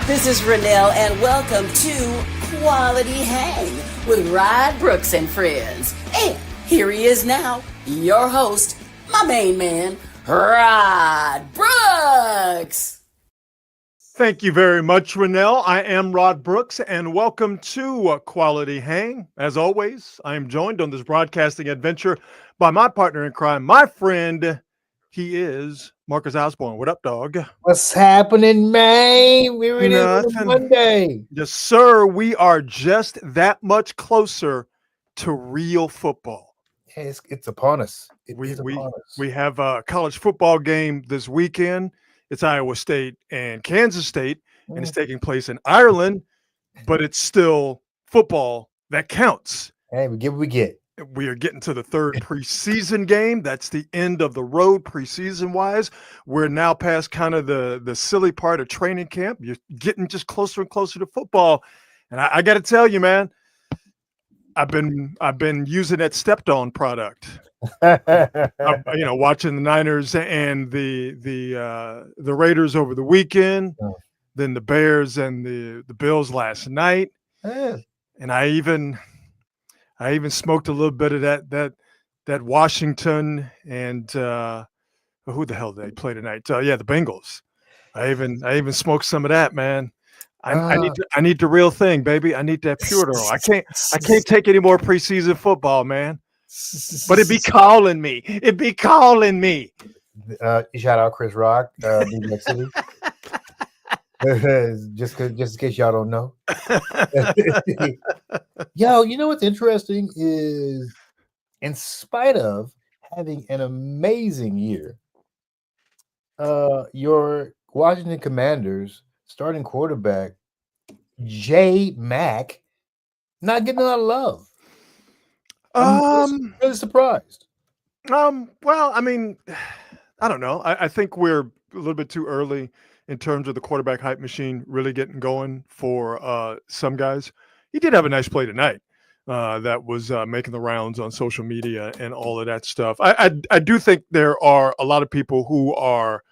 This is Renelle, and welcome to Quality Hang with Rod Brooks and friends. And here he is now, your host, my main man, Rod Brooks. Thank you very much, Renelle. I am Rod Brooks, and welcome to Quality Hang. As always, I am joined on this broadcasting adventure by my partner in crime, my friend. He is Marcus Osborne. What up, dog? What's happening, man? We're in on Monday. Yes, sir. We are just that much closer to real football. Hey, it's upon us. We have a college football game this weekend. It's Iowa State and Kansas State, and it's taking place in Ireland, but it's still football that counts. Hey, we get what we get. We are getting to the third preseason game. That's the end of the road preseason-wise. We're now past kind of the silly part of training camp. You're getting just closer and closer to football. And I got to tell you, man, I've been using that stepped-on product. Watching the Niners and the Raiders over the weekend, then the Bears and the Bills last night, and I even smoked a little bit of that Washington and who the hell did they play tonight? The Bengals. I even smoked some of that, man. I need the real thing, baby. I need that pure. I can't take any more preseason football, man. But it'd be calling me. Shout out Chris Rock, New York City. just in case y'all don't know. Yo, you know what's interesting is, in spite of having an amazing year, your Washington Commanders starting quarterback J Mac not getting a lot of love. I'm really surprised. Well, I mean, I don't know. I think we're a little bit too early in terms of the quarterback hype machine really getting going for some guys. He did have a nice play tonight that was making the rounds on social media and all of that stuff. I do think there are a lot of people who are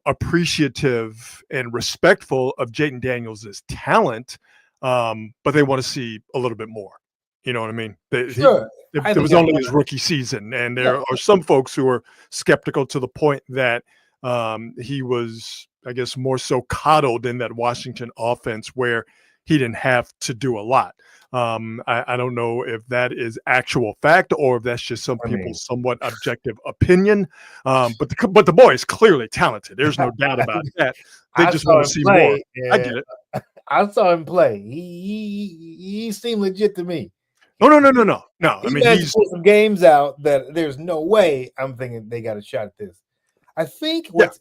appreciative and respectful of Jayden Daniels' talent, but they want to see a little bit more. You know what I mean? Sure. It was only his rookie season, and there are some folks who are skeptical to the point that he was, I guess, more so coddled in that Washington offense where he didn't have to do a lot. I don't know if that is actual fact or if that's just some people's somewhat objective opinion. But the boy is clearly talented. There's no doubt about that. They just want to see more. I get it. I saw him play. He seemed legit to me. No. I mean, he's put some games out that there's no way I'm thinking they got a shot at this. I think what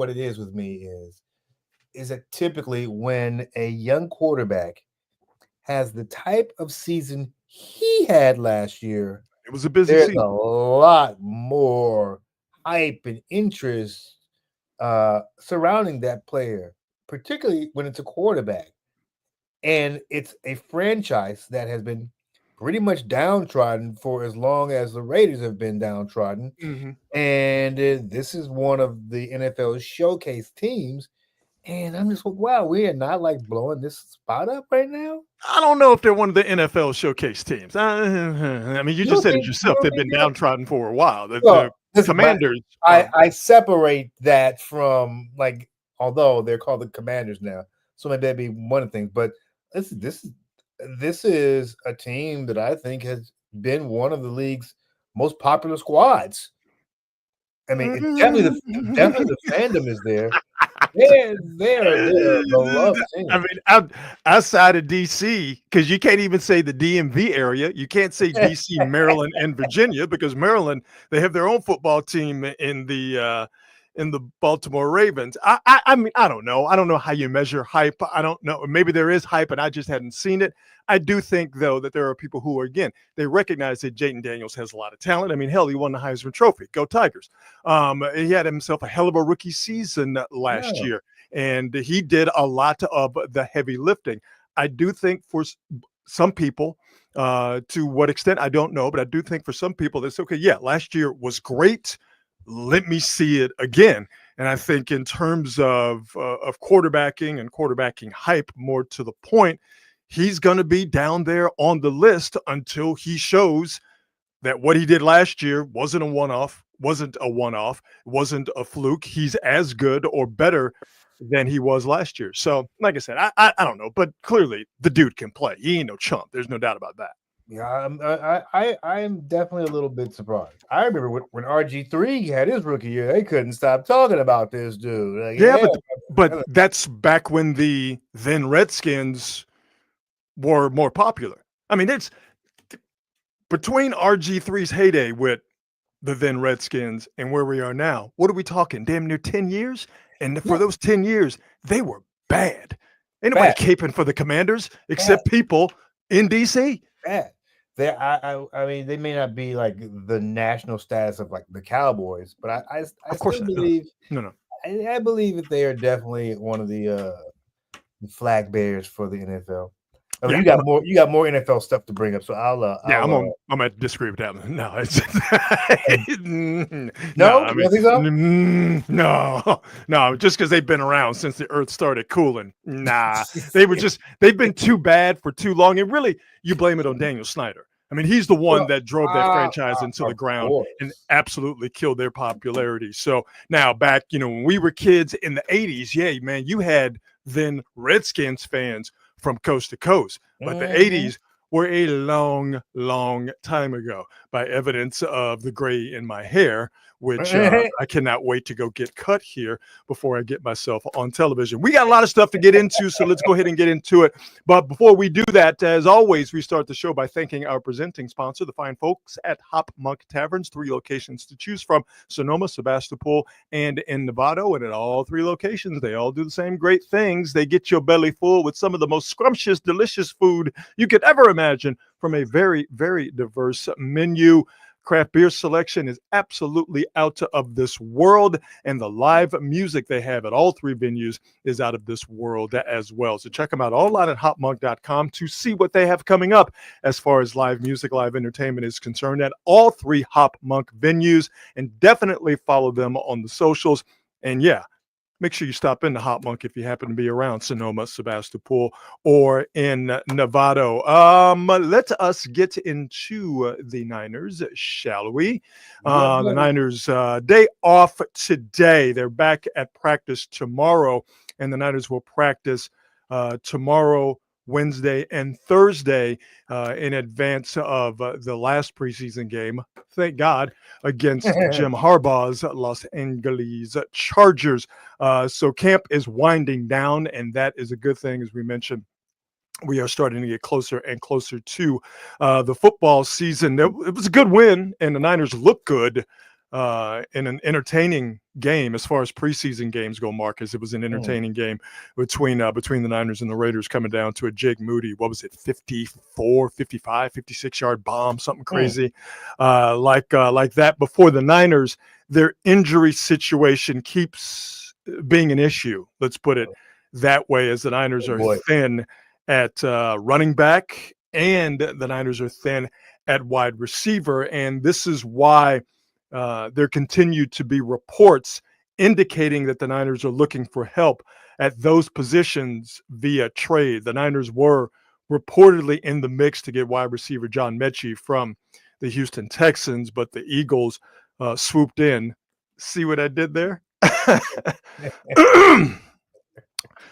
it is with me is that typically when a young quarterback has the type of season he had last year, it was a busy there's season. A lot more hype and interest surrounding that player, particularly when it's a quarterback. And it's a franchise that has been pretty much downtrodden for as long as the Raiders have been downtrodden. Mm-hmm. And this is one of the NFL's showcase teams. And I'm just like, wow, we are not like blowing this spot up right now. I don't know if they're one of the NFL showcase teams. I mean, you just said it yourself. They've been downtrodden for a while. The Commanders. I separate that from, like, although they're called the Commanders now. So maybe that'd be one of the things. But this is a team that I think has been one of the league's most popular squads. I mean, definitely the fandom is there. They're the beloved team. I mean, outside of DC, because you can't even say the DMV area. You can't say DC, Maryland, and Virginia, because Maryland, they have their own football team in the Baltimore Ravens. I mean, I don't know. I don't know how you measure hype. I don't know. Maybe there is hype and I just hadn't seen it. I do think, though, that there are people who are, again, they recognize that Jayden Daniels has a lot of talent. I mean, hell, he won the Heisman Trophy. Go Tigers. He had himself a hell of a rookie season last year, and he did a lot of the heavy lifting. I do think for some people, to what extent, I don't know, but I do think for some people, that's okay. Yeah, last year was great. Let me see it again. And I think in terms of quarterbacking and quarterbacking hype, more to the point, he's going to be down there on the list until he shows that what he did last year wasn't a one-off, wasn't a fluke. He's as good or better than he was last year. So, like I said, I don't know, but clearly the dude can play. He ain't no chump. There's no doubt about that. Yeah, I'm definitely a little bit surprised. I remember when RG3 had his rookie year, they couldn't stop talking about this dude. Like, yeah, but that's back when the then Redskins were more popular. I mean, it's between RG3's heyday with the then Redskins and where we are now. What are we talking? Damn near 10 years? And for those 10 years, they were bad. Ain't nobody caping for the Commanders except people in DC. Bad. I mean, they may not be like the national status of like the Cowboys, but I of course still believe no. I believe that they are definitely one of the flag bearers for the NFL. I mean, you got more NFL stuff to bring up, so I'm gonna disagree with that one. No, it's no, just because they've been around since the Earth started cooling. Nah, they've been too bad for too long, and really, you blame it on Daniel Snyder. I mean, he's the one that drove that franchise into the ground and absolutely killed their popularity. So now back, when we were kids in the 80s, yeah, man, you had then Redskins fans from coast to coast, but the 80s were a long, long time ago, by evidence of the gray in my hair, which I cannot wait to go get cut here before I get myself on television. We got a lot of stuff to get into, so let's go ahead and get into it. But before we do that, as always, we start the show by thanking our presenting sponsor, the fine folks at Hop Monk Taverns. 3 locations to choose from: Sonoma, Sebastopol, and in Novato. And at all 3 locations, they all do the same great things. They get your belly full with some of the most scrumptious, delicious food you could ever imagine from a very, very diverse menu. Craft beer selection is absolutely out of this world, and the live music they have at all 3 venues is out of this world as well. So check them out online at hopmonk.com to see what they have coming up as far as live music, live entertainment is concerned at all 3 Hop Monk venues, and definitely follow them on the socials. And yeah, make sure you stop in the Hop Monk if you happen to be around Sonoma, Sebastopol, or in Novato. Let us get into the Niners, shall we? The Niners day off today. They're back at practice tomorrow, and the Niners will practice tomorrow, Wednesday, and Thursday in advance of the last preseason game, thank God, against Jim Harbaugh's Los Angeles Chargers. So camp is winding down, and that is a good thing. As we mentioned, we are starting to get closer and closer to the football season. It was a good win, and the Niners look good in an entertaining game as far as preseason games go, Marcus. It was an entertaining game between the Niners and the Raiders, coming down to a Jake Moody, what was it, 54, 55, 56-yard bomb, something crazy like that. Before the Niners, their injury situation keeps being an issue. Let's put it that way, as the Niners are thin at running back, and the Niners are thin at wide receiver. And this is why there continue to be reports indicating that the Niners are looking for help at those positions via trade. The Niners were reportedly in the mix to get wide receiver John Mechie from the Houston Texans, but the Eagles swooped in. See what I did there?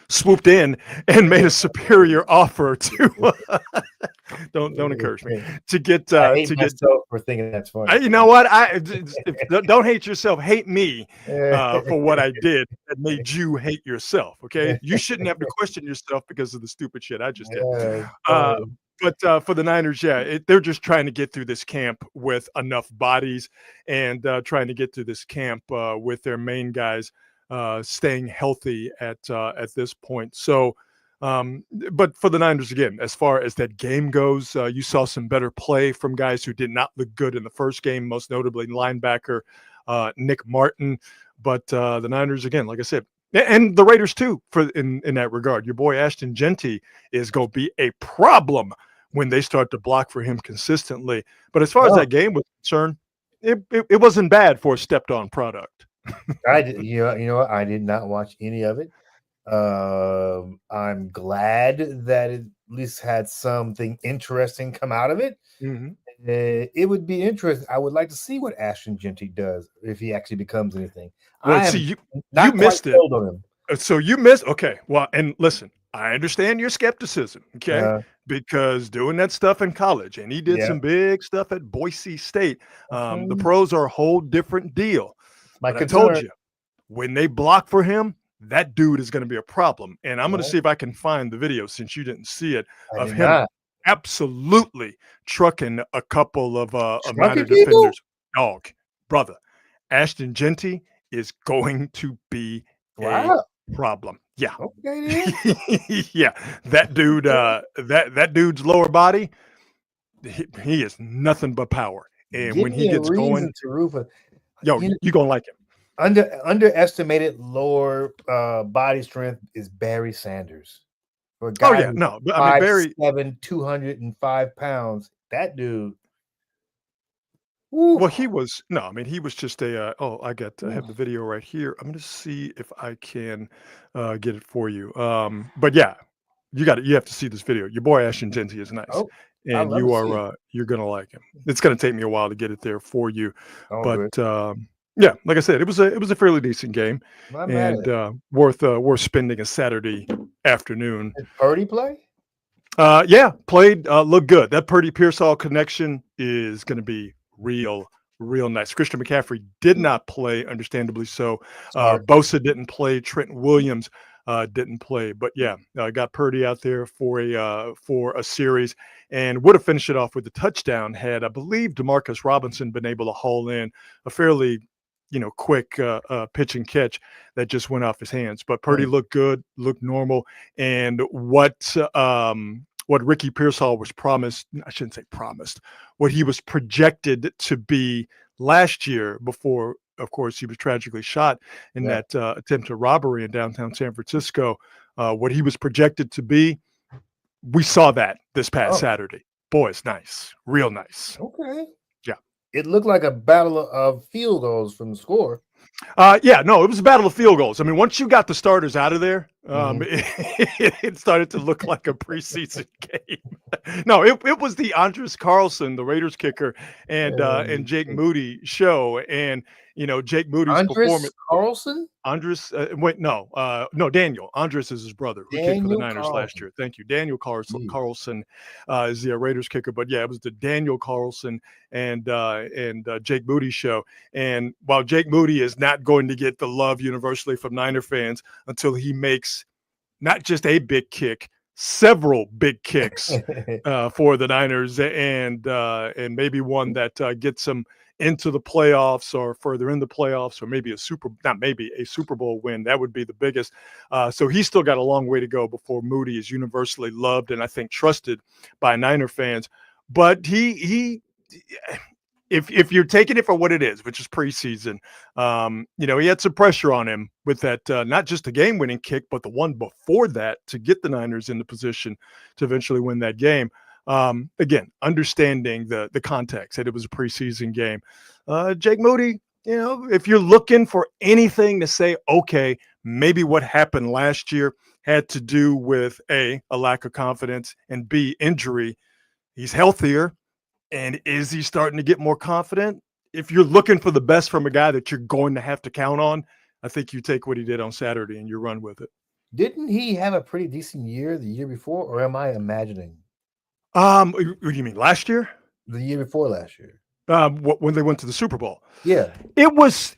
Swooped in and made a superior offer to don't encourage me to get I hate myself for thinking that's funny. You know what? Don't hate yourself. Hate me for what I did that made you hate yourself. Okay, you shouldn't have to question yourself because of the stupid shit I just did. But for the Niners, they're just trying to get through this camp with enough bodies, and trying to get through this camp with their main guys staying healthy at this point. So, but for the Niners, again, as far as that game goes, you saw some better play from guys who did not look good in the first game, most notably linebacker Nick Martin. But the Niners, again, like I said, and the Raiders too, in that regard. Your boy Ashton Genty is going to be a problem when they start to block for him consistently. But as far as that game was concerned, it wasn't bad for a stepped-on product. I did, you know what? I did not watch any of it. I'm glad that it at least had something interesting come out of it. Mhm. It would be interesting. I would like to see what Ashton Genty does if he actually becomes anything. Well, I see, am you not quite missed it. sold on him. So you missed okay, well, and listen, I understand your skepticism, okay? Uh, Because doing that stuff in college, and he did yeah, some big stuff at Boise State. The mhm, pros are a whole different deal. it's my But I told concern. you, when they block for him, that dude is gonna be a problem, and I'm gonna Yeah, see if I can find the video since you didn't see it, I of did him not. absolutely trucking a couple of Niner Shrunken people? defenders. Dog, brother, Ashton Genty is going to be a Wow. problem. Yeah. Okay then. Yeah, that dude, that dude's lower body, he is nothing but power, and Give when he me a gets going, reason to root for. yo, You know, you gonna like him. underestimated lower body strength is Barry Sanders. For a Oh, guy yeah, who's no, but I mean, Barry 5'7", 205 pounds, that dude. Woo, well, he was no, I mean, he was just a, I woo. have the video right here. I'm gonna see if I can, get it for you, but yeah, you have to see this video. Your boy Ashton Genty is nice, Oh, I and love to see it. you're gonna like him. It's gonna take me a while to get it there for you, All but, good. yeah, like I said, it was a fairly decent game I'm not mad at and, it. worth spending a Saturday afternoon. Did Purdy play? Yeah, played, looked good. That Purdy Pearsall connection is gonna be real, real nice. Christian McCaffrey did not play, understandably so. Smart. Bosa didn't play. Trenton Williams didn't play. But yeah, got Purdy out there for a series and would have finished it off with a touchdown had I believe Demarcus Robinson been able to haul in a fairly quick pitch and catch that just went off his hands. But Purdy Mm, looked good, looked normal, and what Ricky Pearsall was promised, I shouldn't say promised, what he was projected to be last year before, of course, he was tragically shot in yeah. that attempted robbery in downtown San Francisco. What he was projected to be, we saw that this past Oh, Saturday. Boy, it's nice, real nice. okay. Yeah. It looked like a battle of field goals from the score. Yeah, no, it was a battle of field goals. I mean, once you got the starters out of there, Mhm. it started to look like a preseason game. No, it was the Andres Carlson, the Raiders kicker, and Jake Um, Moody show, and Jake Moody's Andres performance. Carlson? Andres, wait, no, Daniel. Andres is his brother who kicked for the Daniel Niners last Carlson. year. Thank you. Daniel Jeez. Carlson is the Raiders kicker. But yeah, it was the Daniel Carlson and Jake Moody show. And while Jake Moody is not going to get the love universally from Niner fans until he makes not just a big kick, several big kicks for the Niners, and maybe one that gets them into the playoffs or further in the playoffs, or maybe a Super Bowl win. That would be the biggest. So he's still got a long way to go before Moody is universally loved and I think trusted by Niner fans. But he if you're taking it for what it is, which is preseason, he had some pressure on him with that, not just the game-winning kick, but the one before that to get the Niners in the position to eventually win that game. Again, understanding the context that it was a preseason game. Jake Moody, if you're looking for anything to say, okay, maybe what happened last year had to do with a lack of confidence and B, injury. He's healthier. And is he starting to get more confident? If you're looking for the best from a guy that you're going to have to count on, I think you take what he did on Saturday and you run with it. Didn't he have a pretty decent year the year before, or am I imagining What do you mean last year? the year before last year? When they went to the Super Bowl, Yeah, it was.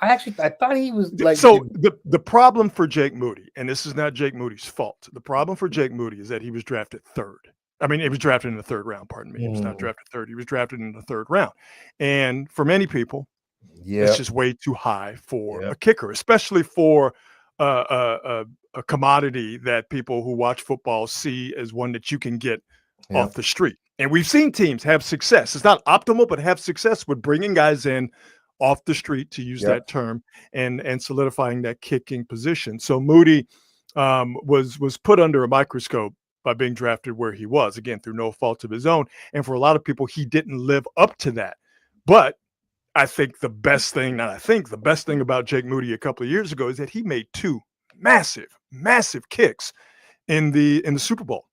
I thought he was like So the problem for Jake Moody, and this is not Jake Moody's fault. The problem for Jake Moody is that he was drafted third. I mean, he was drafted in the third round. Pardon me. He was not mm, drafted third. He was drafted in the third round, and for many people, it's yeah, just way too high for yeah, a kicker, especially for a commodity that people who watch football see as one that you can get yeah, off the street. And we've seen teams have success. It's not optimal, but have success with bringing guys in off the street, to use yep, that term, and solidifying that kicking position. So Moody was put under a microscope by being drafted where he was, again, through no fault of his own. And for a lot of people, he didn't live up to that. But I think the best thing about Jake Moody a couple of years ago is that he made two massive kicks in the Super Bowl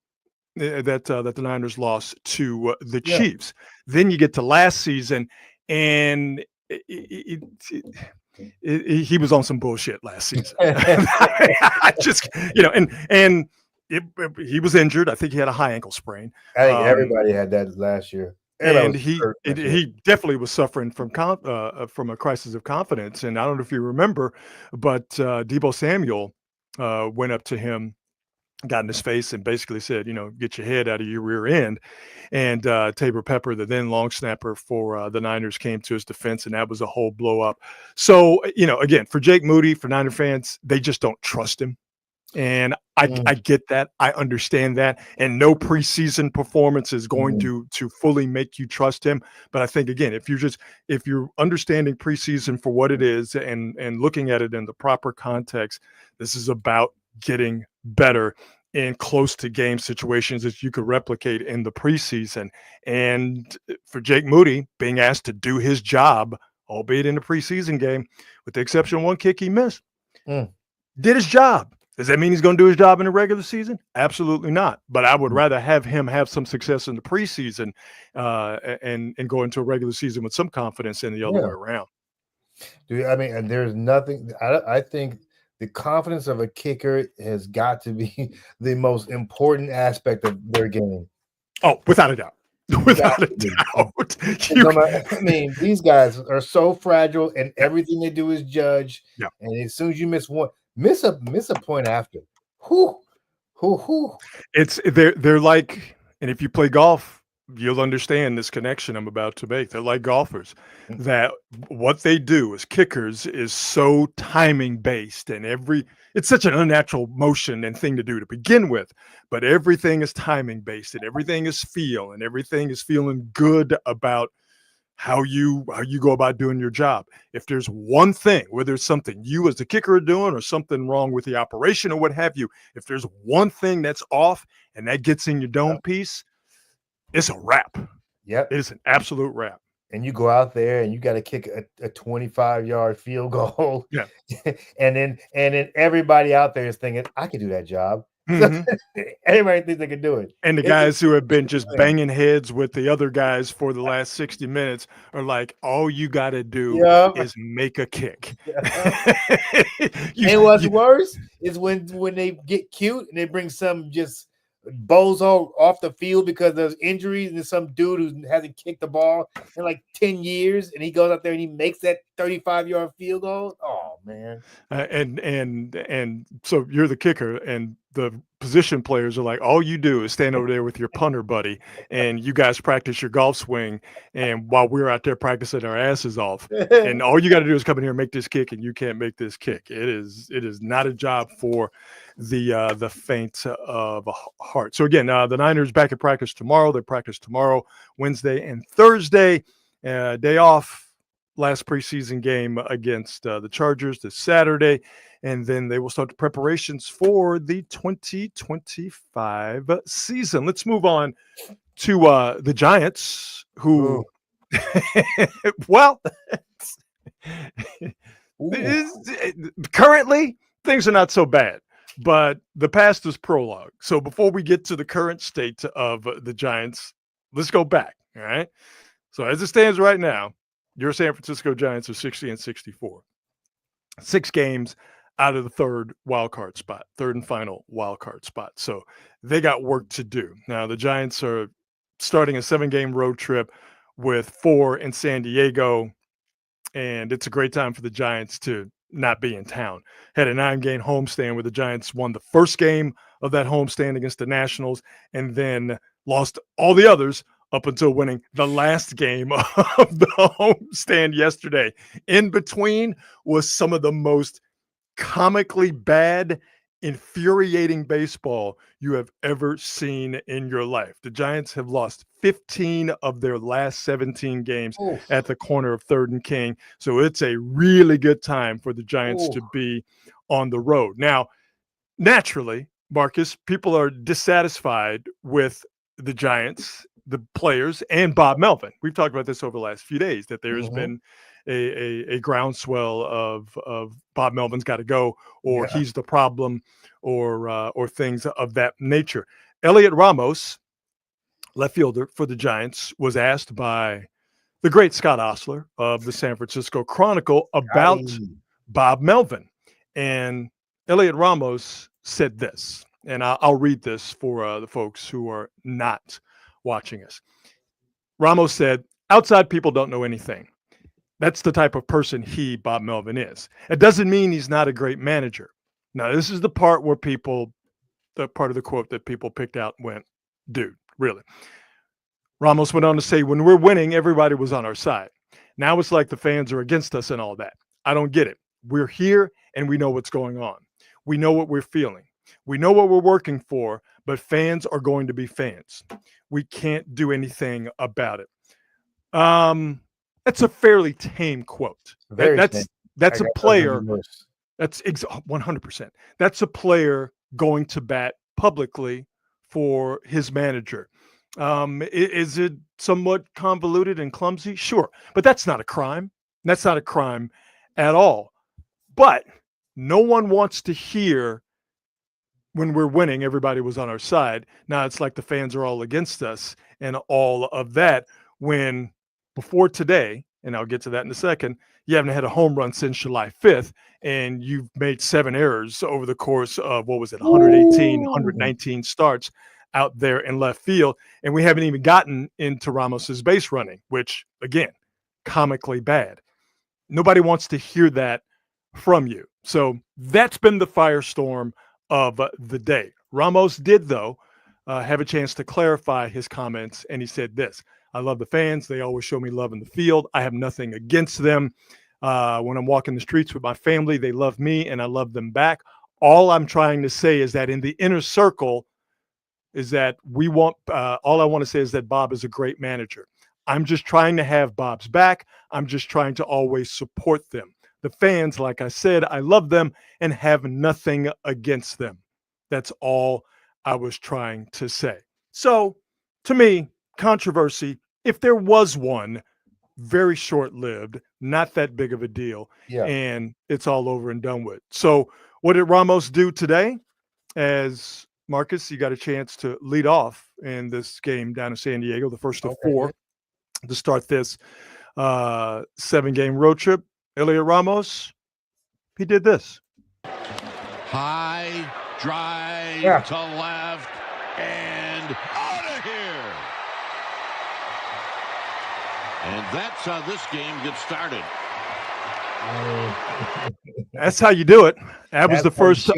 that the Niners lost to the Yeah. Chiefs. Then you get to last season, and he was on some bullshit last season. I just, and he was injured. I think he had a high ankle sprain. I think everybody had that last year. And he definitely was suffering from a crisis of confidence. And I don't know if you remember, but Deebo Samuel went up to him, got in his face, and basically said, get your head out of your rear end. And Tabor Pepper, the then long snapper for the Niners, came to his defense, and that was a whole blow up. So, again, for Jake Moody, for Niner fans, they just don't trust him. And I get that. I understand that. And no preseason performance is going to fully make you trust him. But I think, again, if you're understanding preseason for what it is and looking at it in the proper context, this is about getting better in close to game situations that you could replicate in the preseason. And for Jake Moody being asked to do his job, albeit in a preseason game, with the exception of one kick he missed, did his job. Does that mean he's going to do his job in the regular season? Absolutely not. But I would rather have him have some success in the preseason and go into a regular season with some confidence than the other way around. Dude, I mean, and there's nothing. I think the confidence of a kicker has got to be the most important aspect of their game. Oh, without a doubt. Without a doubt. I mean, these guys are so fragile, and everything they do is judged. Yeah. And as soon as you miss one, miss a point after. It's they're like, and if you play golf, you'll understand this connection I'm about to make. They're like golfers, that what they do as kickers is so timing based, and it's such an unnatural motion and thing to do to begin with, but everything is timing based, and everything is feel, and everything is feeling good about how you go about doing your job. If there's one thing, whether it's something you as the kicker are doing or something wrong with the operation or what have you, if there's one thing that's off and that gets in your dome piece, it's a wrap. Yep. It's an absolute wrap. And you go out there and you got to kick a 25-yard field goal. Yeah. and then everybody out there is thinking, I could do that job. Everybody thinks they can do it. And the guys who have been just banging heads with the other guys for the last 60 minutes are like, all you got to do is make a kick. And what's worse is when they get cute and they bring some just bozo off the field because there's injuries, and there's some dude who hasn't kicked the ball in like 10 years, and he goes out there and he makes that 35-yard field goal. Oh man. And so you're the kicker, and the position players are like, all you do is stand over there with your punter buddy, and you guys practice your golf swing, and while we're out there practicing our asses off, and all you got to do is come in here and make this kick, and you can't make this kick. It is not a job for the faint of heart. So again, the Niners back at practice tomorrow. They practice tomorrow, Wednesday and Thursday. Day off. Last preseason game against the Chargers this Saturday, and then they will start the preparations for the 2025 season. Let's move on to the Giants, who, well, currently things are not so bad, but the past is prologue. So before we get to the current state of the Giants, let's go back. All right. So as it stands right now, your San Francisco Giants are 60-64. 6 games out of the third and final wild card spot. So they got work to do. Now the Giants are starting a 7-game road trip with 4 in San Diego, and it's a great time for the Giants to not be in town. Had a 9-game homestand where the Giants won the first game of that homestand against the Nationals, and then lost all the others up until winning the last game of the homestand yesterday. In between was some of the most comically bad, infuriating baseball you have ever seen in your life. The Giants have lost 15 of their last 17 games at the corner of 3rd and King. So it's a really good time for the Giants to be on the road. Now, naturally, Marcus, people are dissatisfied with the Giants, the players, and Bob Melvin. We've talked about this over the last few days, that there's been a groundswell of Bob Melvin's got to go, or he's the problem, or things of that nature. Elliot Ramos, left fielder for the Giants, was asked by the great Scott Osler of the San Francisco Chronicle about Bob Melvin. And Elliot Ramos said this, and I'll read this for the folks who are not watching us. Ramos said, outside people don't know anything. That's the type of person Bob Melvin is. It doesn't mean he's not a great manager. Now, this is the part where the part of the quote that people picked out went, dude, really? Ramos went on to say, when we're winning, everybody was on our side. Now it's like the fans are against us and all that. I don't get it. We're here and we know what's going on. We know what we're feeling. We know what we're working for, but fans are going to be fans. We can't do anything about it. That's a fairly tame quote. That's a player. That's 100%. That's a player going to bat publicly for his manager. Is it somewhat convoluted and clumsy? Sure, but that's not a crime. That's not a crime at all. But no one wants to hear when we're winning, everybody was on our side. Now it's like the fans are all against us and all of that, when before today, and I'll get to that in a second, you haven't had a home run since July 5th, and you've made 7 errors over the course of, 118, 119 starts out there in left field. And we haven't even gotten into Ramos's base running, which, again, comically bad. Nobody wants to hear that from you. So that's been the firestorm of the day. Ramos did, though, have a chance to clarify his comments, and he said this: I love the fans. They always show me love in the field. I have nothing against them. When I'm walking the streets with my family, they love me and I love them back. All I'm trying to say is that in the inner circle is that all I want to say is that Bob is a great manager. I'm just trying to have Bob's back. I'm just trying to always support them. The fans, like I said, I love them and have nothing against them. That's all I was trying to say. So, to me, controversy, if there was one, very short-lived, not that big of a deal, and it's all over and done with. So, what did Ramos do today? As Marcus, you got a chance to lead off in this game down in San Diego, the first of 4 to start this 7-game road trip. Elliot Ramos, he did this. High drive to left and out of here. And that's how this game gets started. That's how you do it. That was the first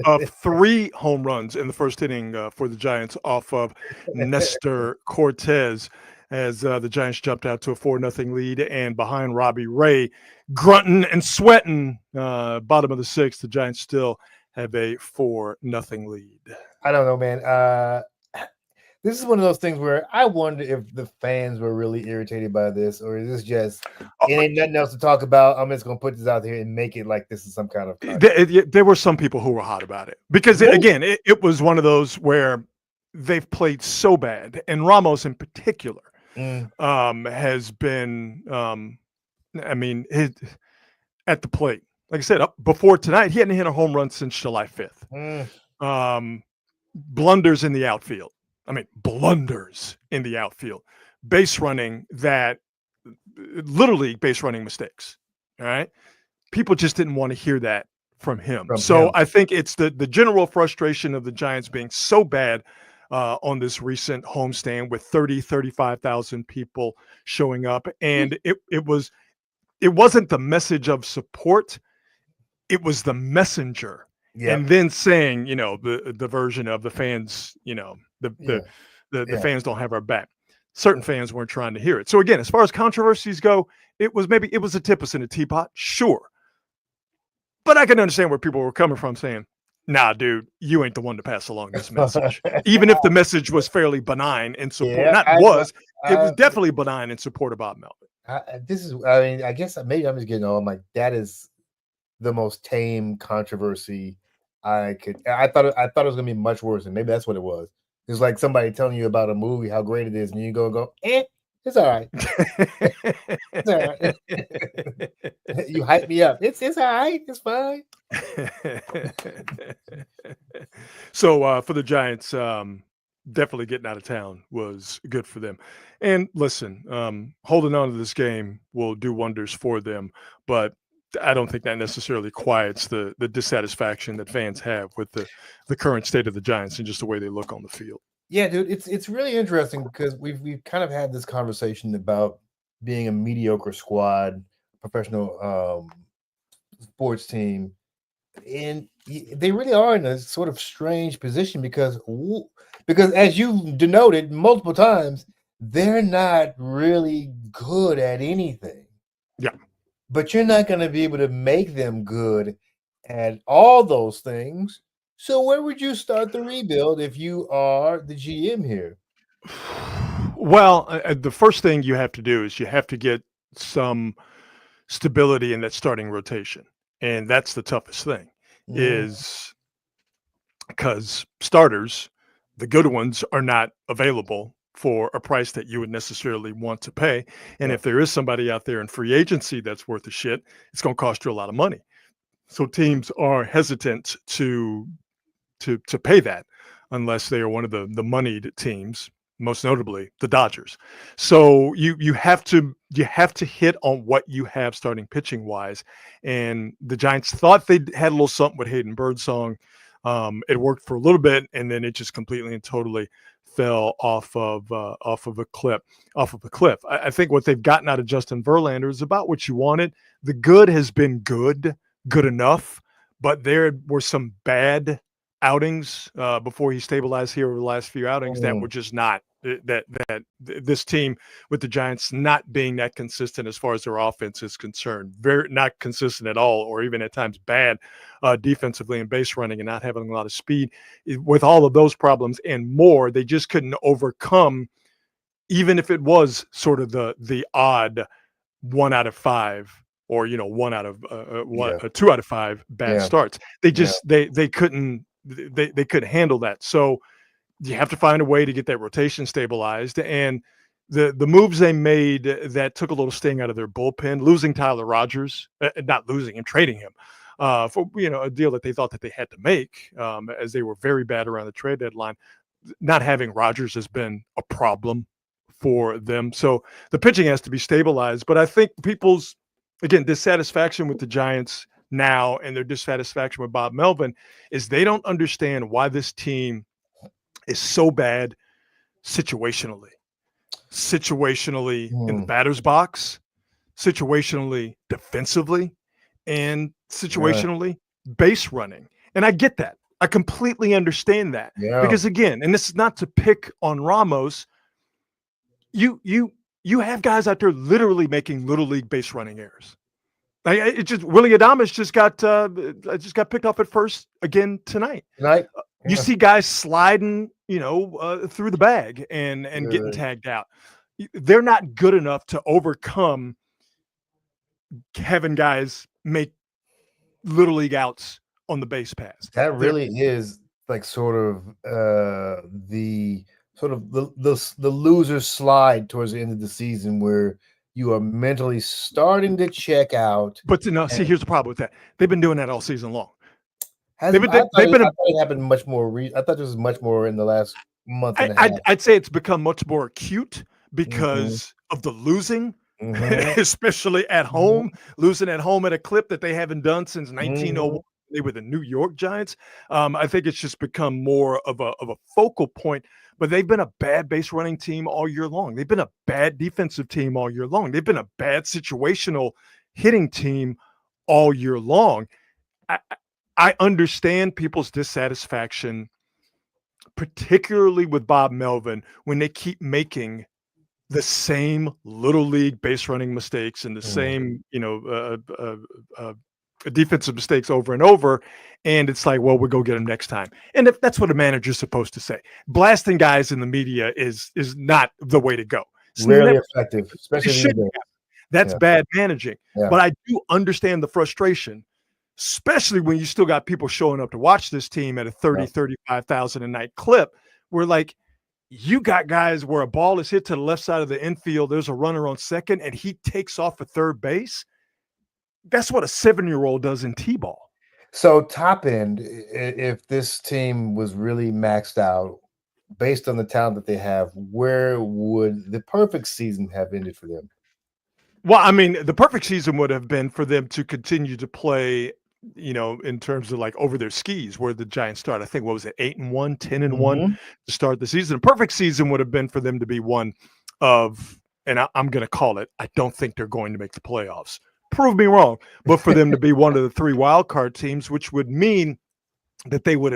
of 3 home runs in the first inning for the Giants off of Nestor Cortez, as the Giants jumped out to a 4-0 lead, and behind Robbie Ray, grunting and sweating, bottom of the 6th, the Giants still have a 4-0 lead. I don't know, man. This is one of those things where I wonder if the fans were really irritated by this, or is this just it ain't nothing else to talk about? I'm just gonna put this out there and make it like this is some kind of. There were some people who were hot about it because, again, it was one of those where they've played so bad, and Ramos in particular has been, at the plate. Like I said, before tonight, he hadn't hit a home run since July 5th. Blunders in the outfield. Blunders in the outfield. Base running that literally base running mistakes. All right. People just didn't want to hear that from him. I think it's the general frustration of the Giants being so bad on this recent homestand with 35,000 people showing up. And it wasn't the message of support. It was the messenger. Yeah. And then saying, the version of the fans, the fans don't have our back. Certain fans weren't trying to hear it. So again, as far as controversies go, it was a tip us in a teapot, sure. But I can understand where people were coming from saying, nah, dude, you ain't the one to pass along this message. Even if the message was fairly benign in support. It was definitely benign in support of Bob Melvin. I guess maybe I'm just getting old. I'm like, that is the most tame controversy I thought it was gonna be much worse, and maybe that's what it was. It's like somebody telling you about a movie, how great it is, and you go, It's all right. It's all right. You hype me up. It's all right. It's fine. So for the Giants, definitely getting out of town was good for them. And listen, holding on to this game will do wonders for them, but I don't think that necessarily quiets the dissatisfaction that fans have with the current state of the Giants and just the way they look on the field. Yeah, dude, it's really interesting because we've kind of had this conversation about being a mediocre squad, professional sports team, and they really are in a sort of strange position because as you denoted multiple times, they're not really good at anything. Yeah. But you're not going to be able to make them good at all those things. So where would you start the rebuild if you are the GM here? Well, the first thing you have to do is you have to get some stability in that starting rotation. And that's the toughest thing is because starters, the good ones, are not available for a price that you would necessarily want to pay. And if there is somebody out there in free agency that's worth a shit, it's going to cost you a lot of money. So teams are hesitant to pay that unless they are one of the moneyed teams, most notably the Dodgers. So you have to hit on what you have starting pitching wise. And the Giants thought they had a little something with Hayden Birdsong. It worked for a little bit, and then it just completely and totally fell off of a cliff. I think what they've gotten out of Justin Verlander is about what you wanted. The good has been good enough, but there were some bad outings before he stabilized here over the last few outings that were just not that this team with the Giants not being that consistent as far as their offense is concerned, very not consistent at all, or even at times bad defensively and base running and not having a lot of speed. With all of those problems and more, they just couldn't overcome, even if it was sort of the odd 1 out of 5 or 1 out of 2 out of 5 bad starts. They just they couldn't handle that. So you have to find a way to get that rotation stabilized. And the moves they made that took a little sting out of their bullpen, losing Tyler Rogers, not losing him, trading him for a deal that they thought that they had to make, as they were very bad around the trade deadline. Not having Rogers has been a problem for them. So the pitching has to be stabilized. But I think people's, again, dissatisfaction with the Giants now and their dissatisfaction with Bob Melvin is they don't understand why this team is so bad situationally in the batter's box, situationally defensively, and situationally base running. And I get that. I completely understand that. Because again, and this is not to pick on Ramos, you have guys out there literally making little league base running errors. Willie Adames just got picked up at first again tonight. You see guys sliding, through the bag and getting tagged out. They're not good enough to overcome having guys make little league outs on the base pass. That really is like sort of the loser slide towards the end of the season where you are mentally starting to check out. But see, here's the problem with that. They've been doing that all season long. I thought it happened much more. I thought this was much more in the last month and a half. I'd say it's become much more acute because of the losing, especially at home, losing at home at a clip that they haven't done since 1901. They were the New York Giants. I think it's just become more of a focal point. But they've been a bad base running team all year long. They've been a bad defensive team all year long. They've been a bad situational hitting team all year long. I understand people's dissatisfaction, particularly with Bob Melvin, when they keep making the same little league base running mistakes and the same, defensive mistakes over and over. And it's like, well, we'll go get them next time. And if that's what a manager's supposed to say. Blasting guys in the media is not the way to go. It's rarely effective, especially that's bad managing. But I do understand the frustration, especially when you still got people showing up to watch this team at a 35,000 a night clip. We're like, you got guys where a ball is hit to the left side of the infield. There's a runner on second, and he takes off for third base. That's what a 7-year-old does in T-ball. So top end, if this team was really maxed out based on the talent that they have, where would the perfect season have ended for them? Well, I mean, the perfect season would have been for them to continue to play, in terms of like over their skis where the Giants start. I think, what was it, 8-1, 10-1 to start the season. A perfect season would have been for them to be one of, and I'm going to call it, I don't think they're going to make the playoffs. Prove me wrong, but for them to be one of the 3 wild card teams, which would mean that they would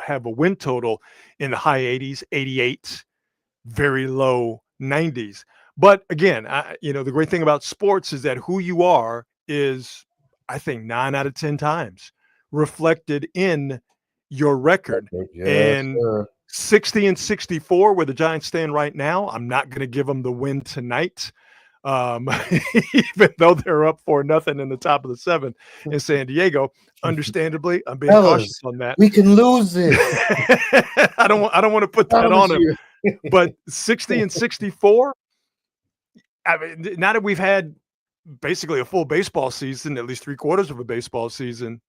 have a win total in the high 80s, 88, very low 90s. But again, the great thing about sports is that who you are is, I think, 9 out of 10 times reflected in your record. Yes, and sir. 60-64, where the Giants stand right now, I'm not going to give them the win tonight. Even though they're up 4-0 in the top of the 7th in San Diego. Understandably, I'm being cautious on that. We can lose it. I don't want to put that on them. But 60-64, I mean, now that we've had basically a full baseball season, at least 3/4 of a baseball season,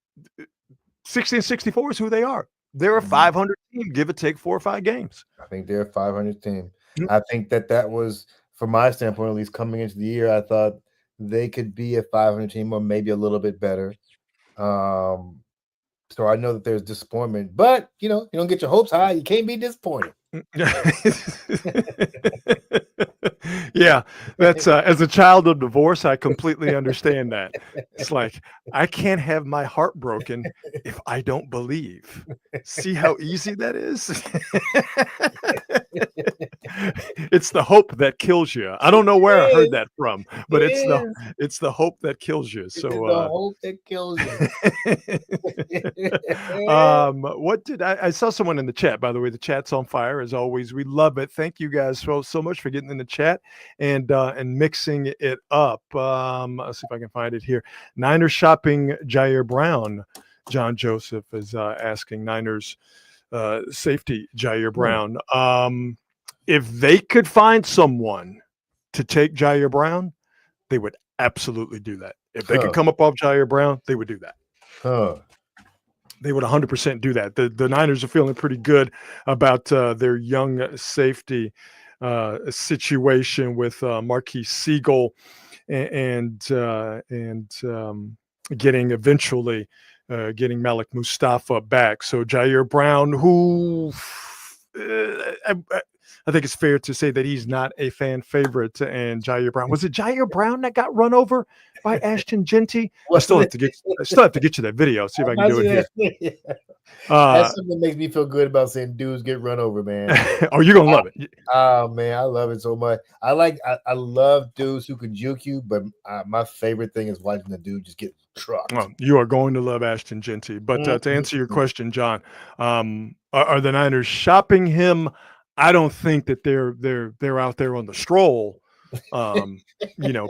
60-64 is who they are. They're a 500 team, give or take 4 or 5 games. I think they're a 500 team. I think that was, from my standpoint, at least coming into the year, I thought they could be a 500 team or maybe a little bit better. So I know that there's disappointment, but you don't get your hopes high. You can't be disappointed. Yeah, that's as a child of divorce, I completely understand that. It's like, I can't have my heart broken if I don't believe. See how easy that is? It's the hope that kills you. I don't know where I heard that from, but it's the hope that kills you. So the hope that kills you. What did I saw someone in the chat, by the way. The chat's on fire as always. We love it. Thank you guys so much for getting in the chat and mixing it up. Let's see if I can find it here. Niners shopping Jair Brown. John Joseph is asking Niners safety Jair Brown. If they could find someone to take Jair Brown, they would absolutely do that. If they could come up off Jair Brown, they would do that. They would 100% do that. The Niners are feeling pretty good about their young safety situation with Marquise Siegel and getting Malik Mustafa back. So Jair Brown, who I think it's fair to say that he's not a fan favorite. And Jair Brown, was it Jair Brown that got run over by Ashton Genty? I still have to get you that video. See if I can do it here. That's something that makes me feel good about seeing dudes get run over, man. Oh, you're gonna love it. Oh man, I love it so much. I love dudes who can juke you, but my favorite thing is watching the dude just get trucked. Oh, you are going to love Ashton Genty. But to answer your question, John, are the Niners shopping him? I don't think that they're out there on the stroll,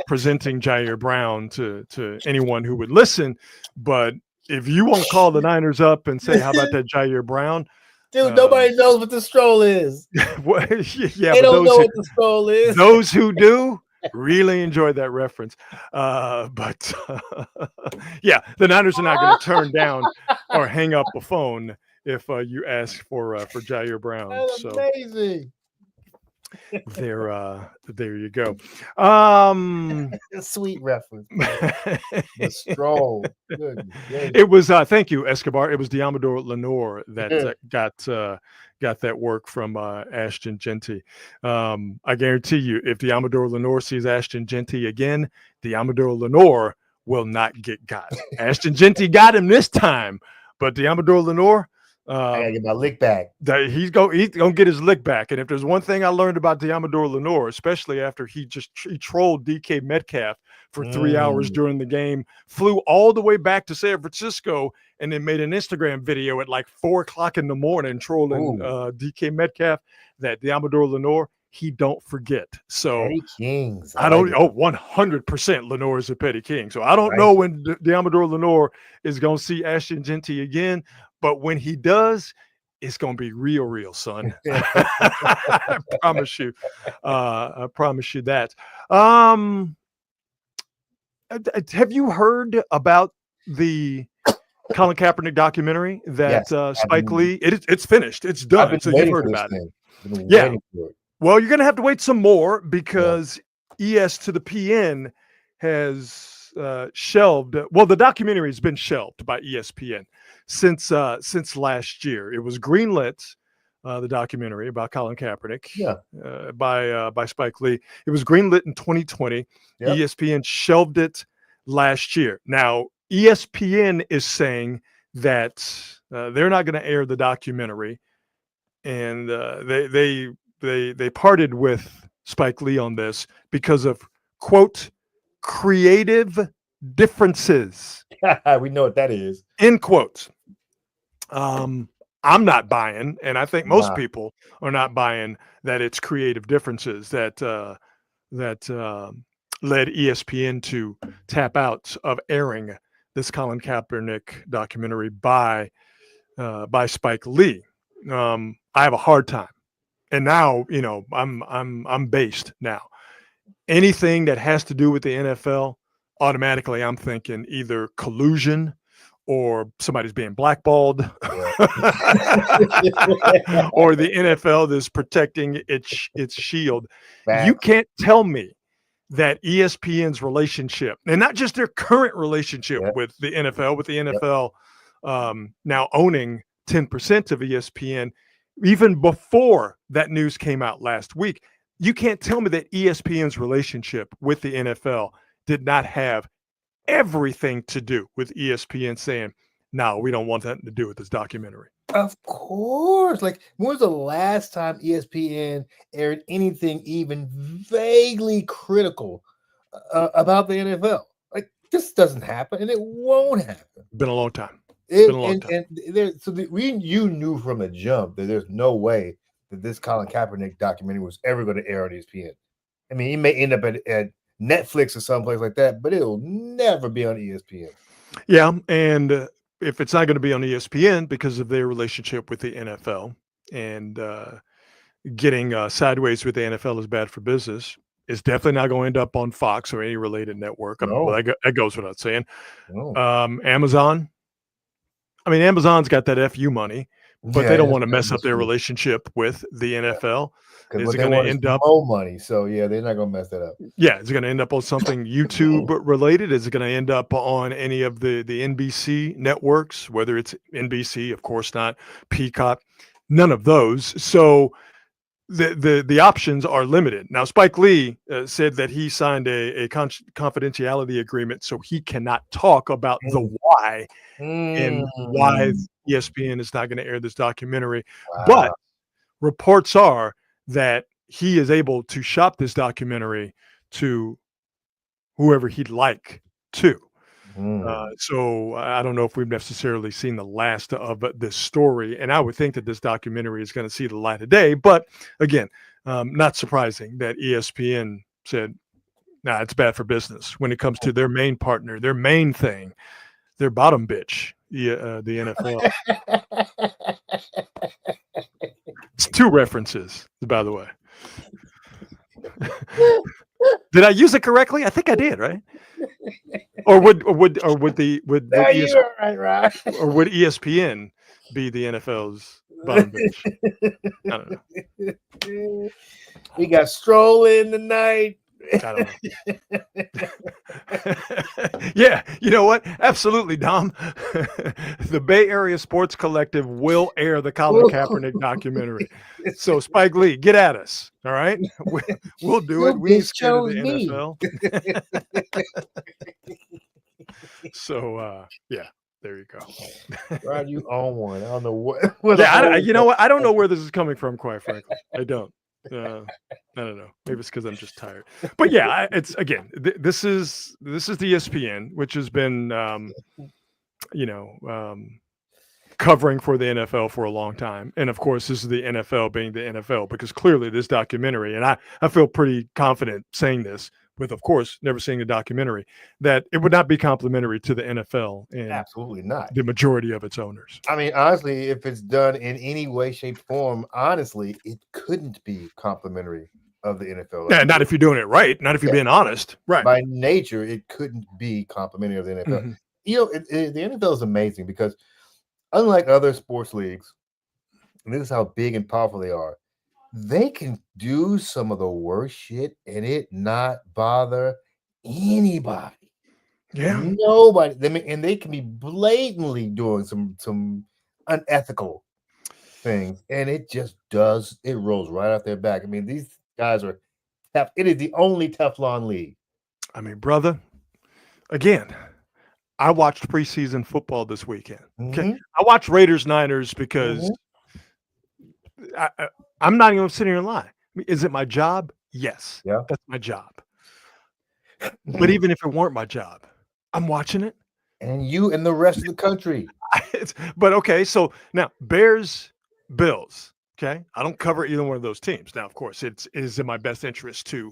presenting Jair Brown to anyone who would listen. But if you want to call the Niners up and say, how about that Jair Brown? Dude, nobody knows what the stroll is. Well, yeah, they don't know what the stroll is. Those who do really enjoy that reference. But yeah, the Niners are not going to turn down or hang up a phone if you ask for Jair Brown. That's amazing. There you go. Sweet reference. The stroll. It was thank you, Escobar. It was Diamador Lenore that got that work from Ashton Genty. I guarantee you, if Diamador Lenore sees Ashton Genty again, Diamador Lenore will not get got. Ashton Genty got him this time, but Diamador Lenore, I gotta get my lick back. He's gonna get his lick back. And if there's one thing I learned about Diamador Lenore, especially after he trolled DK Metcalf for 3 hours during the game, flew all the way back to San Francisco, and then made an Instagram video at like 4 o'clock in the morning trolling DK Metcalf, that Diamador Lenore, he don't forget. So Petty Kings. I don't. 100% Lenore is a petty king. So I don't know when Diamador Lenore is gonna see Ashton Genty again. But when he does, it's going to be real, son. I promise you. I promise you that. Have you heard about the Colin Kaepernick documentary that Spike Lee? It's finished. It's done. So you've heard about it. Yeah. Well, you're going to have to wait some more because ES to the PN has shelved. Well, the documentary has been shelved by ESPN since last year. It was greenlit, the documentary about Colin Kaepernick, by Spike Lee. It was greenlit in 2020. Yep. ESPN shelved it last year. Now, ESPN is saying that they're not going to air the documentary, and they parted with Spike Lee on this because of, quote, creative differences. We know what that is. End quotes. I'm not buying, and I think most people are not buying that it's creative differences that led ESPN to tap out of airing this Colin Kaepernick documentary by Spike Lee. I have a hard time, and now I'm based now. Anything that has to do with the NFL, automatically I'm thinking either collusion or somebody's being blackballed, or the NFL is protecting its shield. You can't tell me that ESPN's relationship, and not just their current relationship with the NFL, with the NFL now owning 10% of ESPN, even before that news came out last week, you can't tell me that ESPN's relationship with the NFL did not have everything to do with ESPN saying, no, we don't want that to do with this documentary. Of course. Like, when was the last time ESPN aired anything even vaguely critical about the NFL? Like, this doesn't happen, and it won't happen. Been a long time. You knew from the jump that there's no way that this Colin Kaepernick documentary was ever going to air on ESPN. I mean, he may end up at Netflix or someplace like that, but it'll never be on ESPN. Yeah, and if it's not going to be on ESPN because of their relationship with the NFL and getting sideways with the NFL is bad for business, it's definitely not going to end up on Fox or any related network. No. Well, that goes without saying. No. Amazon. I mean, Amazon's got that FU money, but they don't want to mess up their relationship with the NFL. Is it going to end up more money? So yeah, they're not going to mess that up. Yeah, is it going to end up on something YouTube related? Is it going to end up on any of the NBC networks? Whether it's NBC, of course not. Peacock, none of those. So the options are limited. Now, Spike Lee said that he signed a confidentiality agreement, so he cannot talk about the why and why ESPN is not going to air this documentary. Wow. But reports are that he is able to shop this documentary to whoever he'd like to. So I don't know if we've necessarily seen the last of this story, and I would think that this documentary is going to see the light of day. But again, not surprising that ESPN said, nah, it's bad for business when it comes to their main partner, their main thing, their bottom bitch, the NFL. It's two references, by the way. Did I use it correctly? I think I did, right? Or would ESPN be the NFL's bottom bitch? I don't know. We got strolling tonight. I don't know. Yeah, you know what? Absolutely, Dom. The Bay Area Sports Collective will air the Colin Kaepernick documentary. So, Spike Lee, get at us. All right, we'll do it. We ain't scared of the NFL. So, yeah, there you go. Rod, you own one. I don't know what. You know what? I don't know where this is coming from. Quite frankly, I don't. I don't know. Maybe it's because I'm just tired. But yeah, it's again. This is the ESPN, which has been, covering for the NFL for a long time, and of course, this is the NFL being the NFL because clearly this documentary, and I feel pretty confident saying this, with, of course, never seeing the documentary, that it would not be complimentary to the NFL and Absolutely not. the majority of its owners. I mean, honestly, if it's done in any way, shape, form, honestly, it couldn't be complimentary of the NFL. Yeah, not if you're doing it right, not if you're being honest. Right. By nature, it couldn't be complimentary of the NFL. Mm-hmm. You know, the NFL is amazing because unlike other sports leagues, and this is how big and powerful they are, they can do some of the worst shit and it not bother anybody. Yeah. Nobody. And they can be blatantly doing some unethical things, and it just does. It rolls right off their back. I mean, these guys are tough. It is the only Teflon league. I mean, brother, again, I watched preseason football this weekend. Okay. Mhm. I watched Raiders Niners because I'm not even going to sit here and lie. I mean, is it my job? Yes. Yeah. That's my job. But even if it weren't my job, I'm watching it. And you and the rest of the country. But okay, so now Bears, Bills. Okay. I don't cover either one of those teams. Now, of course, it is in my best interest to,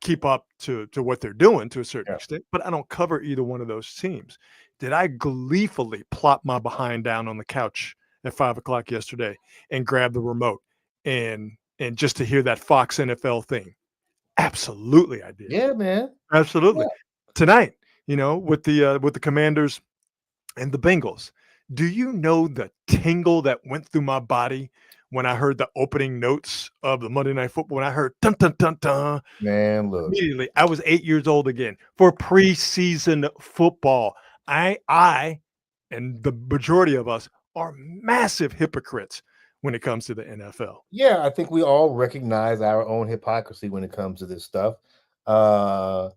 keep up to what they're doing to a certain extent, but I don't cover either one of those teams. Did I gleefully plop my behind down on the couch at 5:00 yesterday and grab the remote and just to hear that Fox NFL thing? Absolutely, I did. Yeah, man. Absolutely. Yeah. Tonight, with the Commanders and the Bengals, do you know the tingle that went through my body when I heard the opening notes of the Monday Night Football? When I heard dun dun dun dun, Man, look. immediately I was 8 years old again for preseason football. I and the majority of us are massive hypocrites when it comes to the NFL. Yeah, I think we all recognize our own hypocrisy when it comes to this stuff. The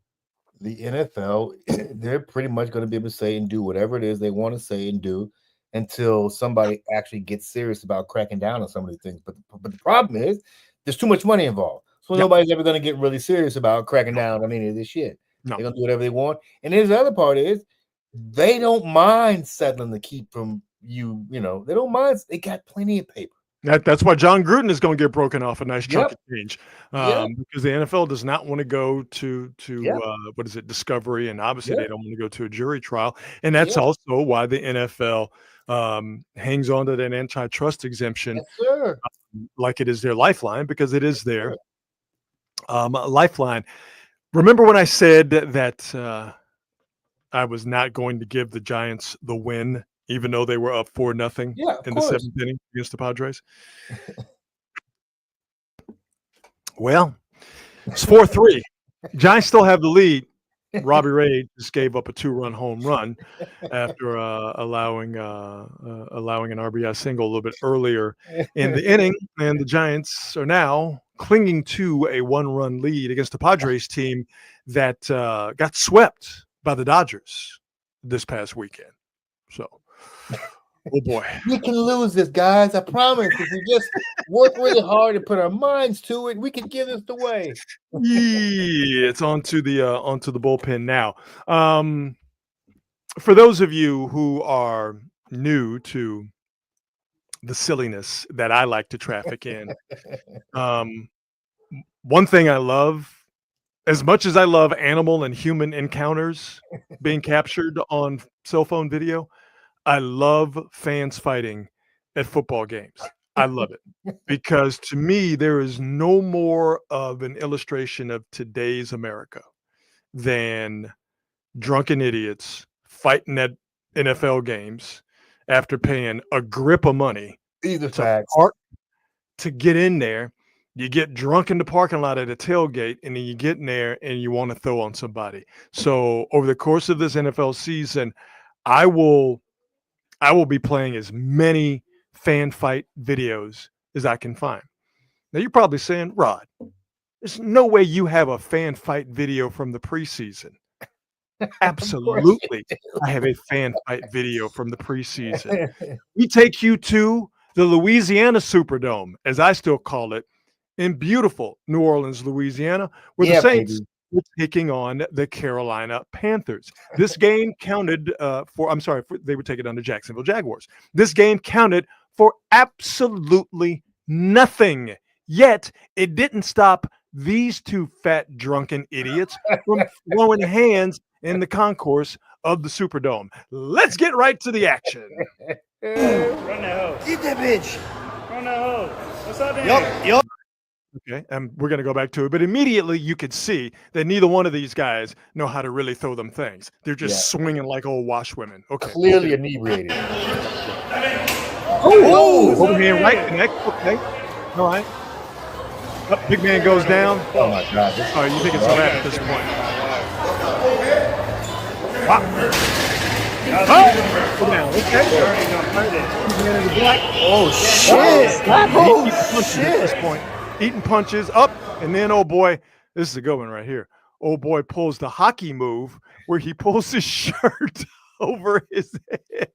NFL, they're pretty much going to be able to say and do whatever it is they want to say and do until somebody actually gets serious about cracking down on some of these things. But the problem is there's too much money involved. So nobody's ever going to get really serious about cracking down on any of this shit. No. They're going to do whatever they want. And here's the other part is they don't mind settling to keep from you, they don't mind. They got plenty of paper. That's why John Gruden is going to get broken off a nice chunk of change, Yep. because the NFL does not want to go to Yep. What is it, discovery, and obviously Yep. they don't want to go to a jury trial, and that's Yep. also why the NFL hangs on to that antitrust exemption, Yes, sir. like it is their lifeline, because it is their lifeline. Remember when I said that I was not going to give the Giants the win, even though they were up 4-0 Yeah, of in course. the 7th inning against the Padres? Well, it's 4-3. Giants still have the lead. Robbie Ray just gave up a 2-run home run after allowing an RBI single a little bit earlier in the inning, and the Giants are now clinging to a 1-run lead against the Padres team that got swept by the Dodgers this past weekend. So, oh boy. We can lose this, guys. I promise. If we just work really hard and put our minds to it, we can give this away. Yeah, it's onto the bullpen now. For those of you who are new to the silliness that I like to traffic in, one thing I love, as much as I love animal and human encounters being captured on cell phone video, I love fans fighting at football games. I love it because to me, there is no more of an illustration of today's America than drunken idiots fighting at NFL games after paying a grip of money These are to facts. to get in there. You get drunk in the parking lot at a tailgate, and then you get in there and you want to throw on somebody. So over the course of this NFL season, I will be playing as many fan fight videos as I can find. Now you're probably saying, Rod, there's no way you have a fan fight video from the preseason. Absolutely. I have a fan fight video from the preseason. We take you to the Louisiana Superdome, as I still call it, in beautiful New Orleans, Louisiana, where the Saints were taking on the Carolina Panthers. This game counted they would take it on the Jacksonville Jaguars. This game counted for absolutely nothing. Yet it didn't stop these two fat drunken idiots from throwing hands in the concourse of the Superdome. Let's get right to the action. Run that hoe. Get that bitch. Run that hoe. What's up there? Yup. Okay, and we're going to go back to it. But immediately you could see that neither one of these guys know how to really throw them things. They're just swinging like old washwomen. Okay. Clearly inebriated. Oh, overhand right connect. Okay. All right. Up, big man goes down. Oh, my God. Oh, you think it's a wrap at this point. Wow. Oh, go down. Okay. Oh, shit. Oh, shit. At this point. Eating punches up, and then, oh boy, this is a good one right here. Oh boy pulls the hockey move where he pulls his shirt over his head.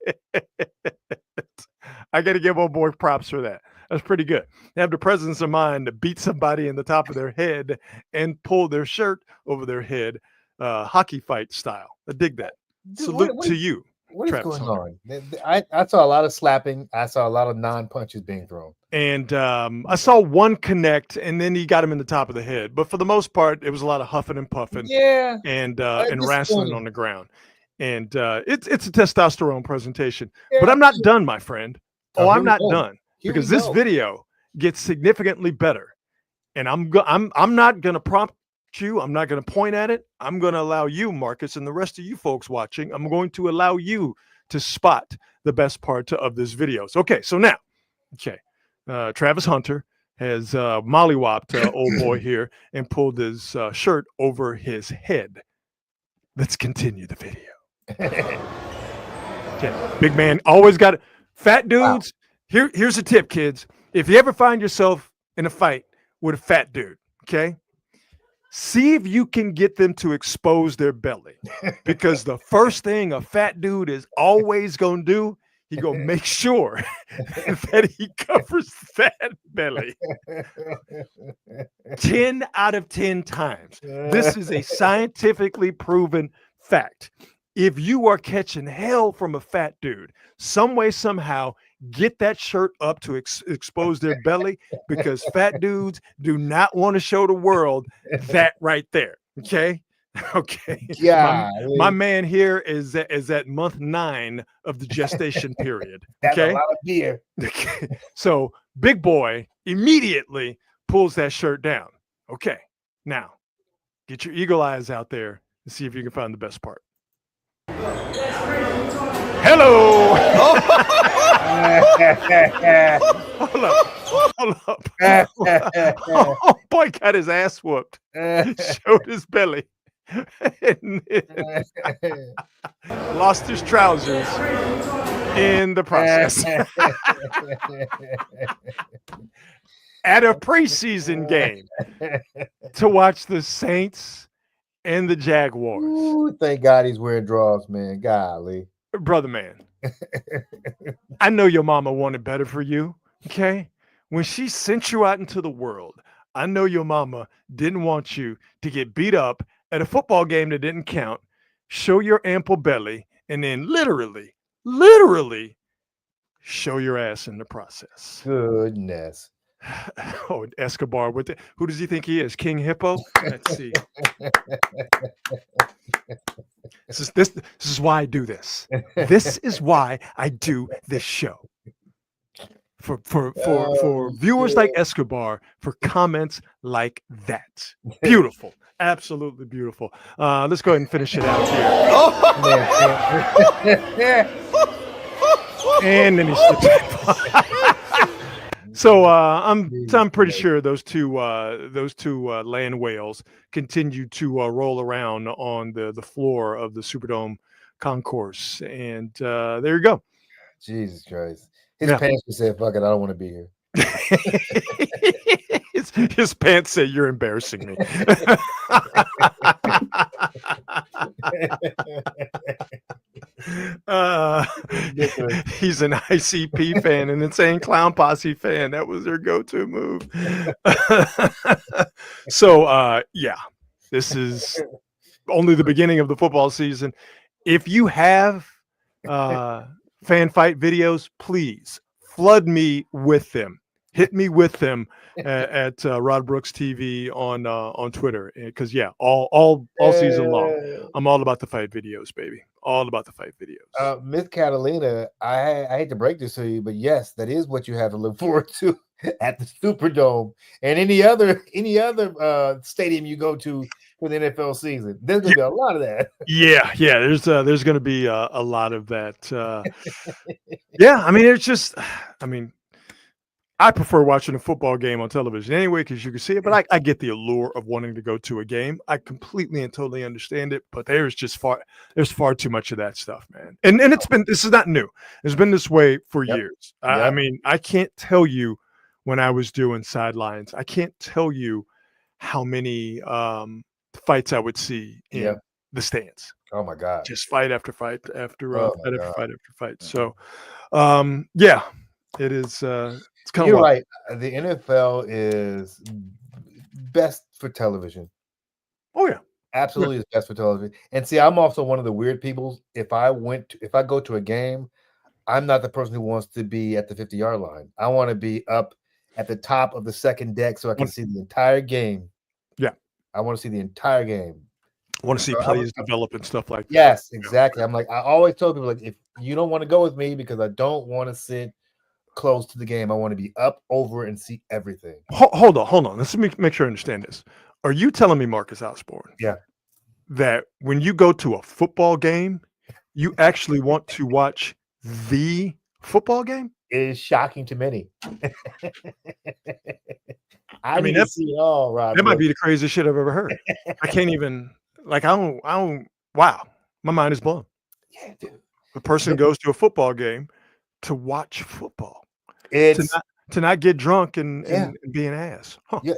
I got to give old boy props for that. That's pretty good. They have the presence of mind to beat somebody in the top of their head and pull their shirt over their head, hockey fight style. I dig that. Salute to you. What is Travis going on? I saw a lot of slapping. I saw a lot of non-punches being thrown. And I saw one connect, and then he got him in the top of the head. But for the most part, it was a lot of huffing and puffing, and wrestling on the ground. And it's a testosterone presentation. But I'm not done, my friend. I'm not done because this video gets significantly better. And I'm not going to prompt you. I'm not going to point at it. I'm going to allow you, Marcus, and the rest of you folks watching. I'm going to allow you to spot the best part of this video. So, okay, so now, Travis Hunter has mollywopped old boy here and pulled his shirt over his head. Let's continue the video. Okay, big man always got it. Fat dudes. Wow. Here's a tip, kids. If you ever find yourself in a fight with a fat dude, okay, see if you can get them to expose their belly, because the first thing a fat dude is always going to do, he going to make sure that he covers that belly 10 out of 10 times. This is a scientifically proven fact. If you are catching hell from a fat dude, some way, somehow, get that shirt up to expose their belly, because fat dudes do not want to show the world that right there. Okay. Okay. Yeah. My man here is at month 9 of the gestation period. That's okay. a lot of beer. Okay. So big boy immediately pulls that shirt down. Okay. Now get your eagle eyes out there and see if you can find the best part. Hello. Hold up. Oh, boy got his ass whooped. Showed his belly. And lost his trousers in the process. At a preseason game to watch the Saints and the Jaguars. Ooh, thank God he's wearing drawers, man. Golly. Brother man, I know your mama wanted better for you, okay? When she sent you out into the world, I know your mama didn't want you to get beat up at a football game that didn't count, show your ample belly, and then literally show your ass in the process. Goodness. Oh, Escobar with it. Who does he think he is? King Hippo? Let's see. This is why I do this. This is why I do this show. For viewers like Escobar, for comments like that. Beautiful. Absolutely beautiful. Let's go ahead and finish it out here. And then he slips. So I'm pretty sure those two land whales continue to roll around on the floor of the Superdome concourse, and there you go. Jesus Christ! His pants just said, "Fuck it, I don't want to be here." his pants say, "You're embarrassing me." He's an ICP fan, an Insane Clown Posse fan. That was their go-to move. So this is only the beginning of the football season. If you have fan fight videos, please flood me with them. hit me with them at Rod Brooks TV on Twitter, because all season long, I'm all about the fight videos, baby. All about the fight videos. Miss Catalina, I hate to break this to you, but yes, that is what you have to look forward to at the Superdome and any other stadium you go to for the NFL season. There's gonna be a lot of that. Yeah. There's going to be a lot of that. Yeah, I mean, it's just, I mean, I prefer watching a football game on television anyway, because you can see it, but I get the allure of wanting to go to a game. I completely and totally understand it, but there's far too much of that stuff, man. And this is not new. It's been this way for years. I mean, I can't tell you when I was doing sidelines, I can't tell you how many fights I would see in the stands. Oh my God. Just fight after fight after fight. So it is it's kind of You're right. The NFL is best for television. Oh yeah. Absolutely is best for television. And see, I'm also one of the weird people. If I go to a game, I'm not the person who wants to be at the 50-yard line. I want to be up at the top of the second deck so I can see the entire game. Yeah. I want to see the entire game. I want to see plays develop and stuff like that. Yes, exactly. I'm like, I always tell people, like, if you don't want to go with me because I don't want to sit close to the game, I want to be up over and see everything. Hold on. Let's make sure I understand this. Are you telling me, Marcus Osborne, that when you go to a football game, you actually want to watch the football game? It is shocking to many. I mean, see it all, Rob. That might be the craziest shit I've ever heard. I can't even, like, I don't, wow. My mind is blown. Yeah, dude. The person goes to a football game to watch football. It's to not get drunk and be an ass. Huh. Yeah,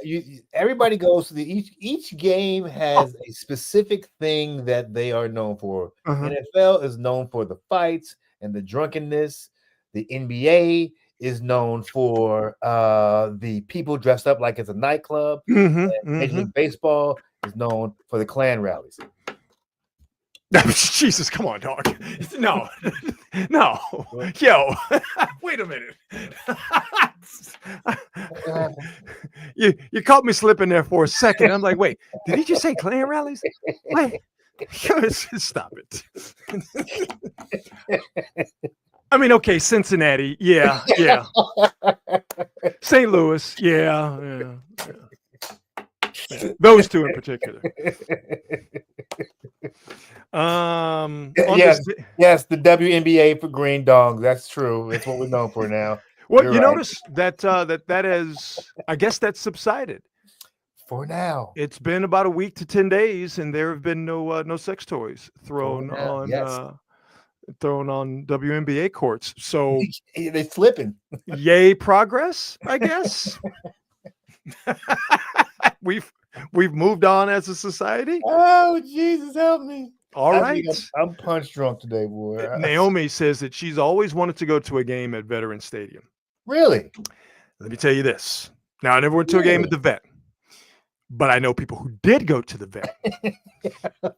everybody goes to each game has a specific thing that they are known for. NFL is known for the fights and the drunkenness. The NBA is known for the people dressed up like it's a nightclub. Major League Baseball is known for the Klan rallies. Jesus, come on, dog. No. Yo, wait a minute. You caught me slipping there for a second. I'm like, wait, did he just say Klan rallies? Wait, stop it. I mean, okay, Cincinnati, yeah. St. Louis, yeah. Those two in particular. Yes, the WNBA for green dongs. That's true. That's what we're known for now. Well, you notice that has, I guess, that's subsided for now. It's been about a week to 10 days, and there have been no sex toys thrown on WNBA courts. So they're flipping. Yay, progress, I guess. We've moved on as a society. Oh, Jesus, help me. All right. I'm punch drunk today, boy. Naomi says that she's always wanted to go to a game at Veterans Stadium. Really? Let me tell you this. Now, I never went to a game at the Vet, but I know people who did go to the Vet.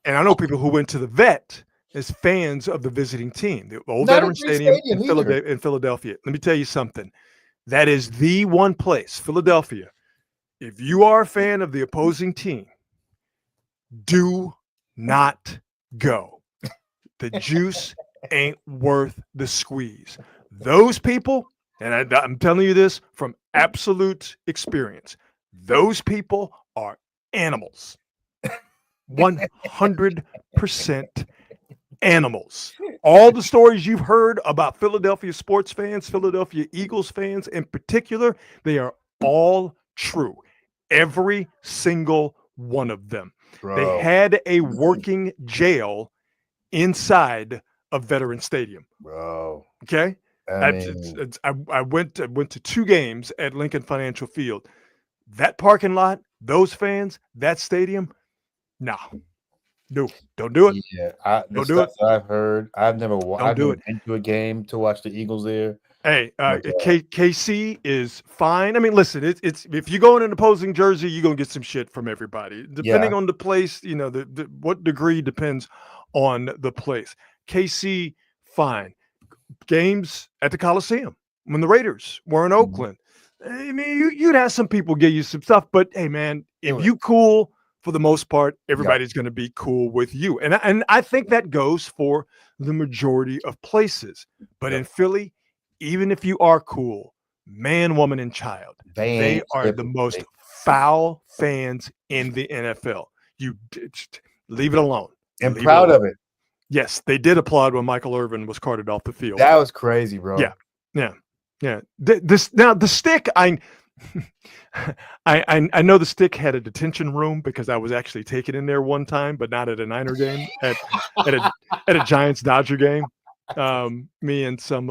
And I know people who went to the Vet as fans of the visiting team, the old Veterans Stadium in Philadelphia. Let me tell you something. That is the one place, Philadelphia. If you are a fan of the opposing team, do not go. The juice ain't worth the squeeze. Those people, and I'm telling you this from absolute experience, those people are animals. 100% animals. All the stories you've heard about Philadelphia sports fans, Philadelphia Eagles fans in particular, they are all true. Every single one of them. Bro. They had a working jail inside of Veterans Stadium. Bro. Okay. I went to 2 games at Lincoln Financial Field. That parking lot, those fans, that stadium, no. No, don't do it. Yeah, don't do it. I've heard. I've never been to a game to watch the Eagles there. Hey, KC is fine. I mean, listen, it's if you go in an opposing jersey, you're gonna get some shit from everybody. Depending on the place, what degree depends on the place. KC, fine. Games at the Coliseum when the Raiders were in Oakland. I mean, you'd have some people give you some stuff, but hey, man, if Anyway. you cool, for the most part, Yeah. everybody's going to be cool with you, and I think that goes for the majority of places. But Yep. in Philly, even if you are cool, man, woman, and child, They they ain't are the tripping. most They- foul fans in the NFL. You just leave it alone. And Leave proud of it. Yes, they did applaud when Michael Irvin was carted off the field. That was crazy, bro. Yeah. Now the stick, I know the stick had a detention room because I was actually taken in there one time, but not at a Niner game, at a Giants Dodger game. Me and some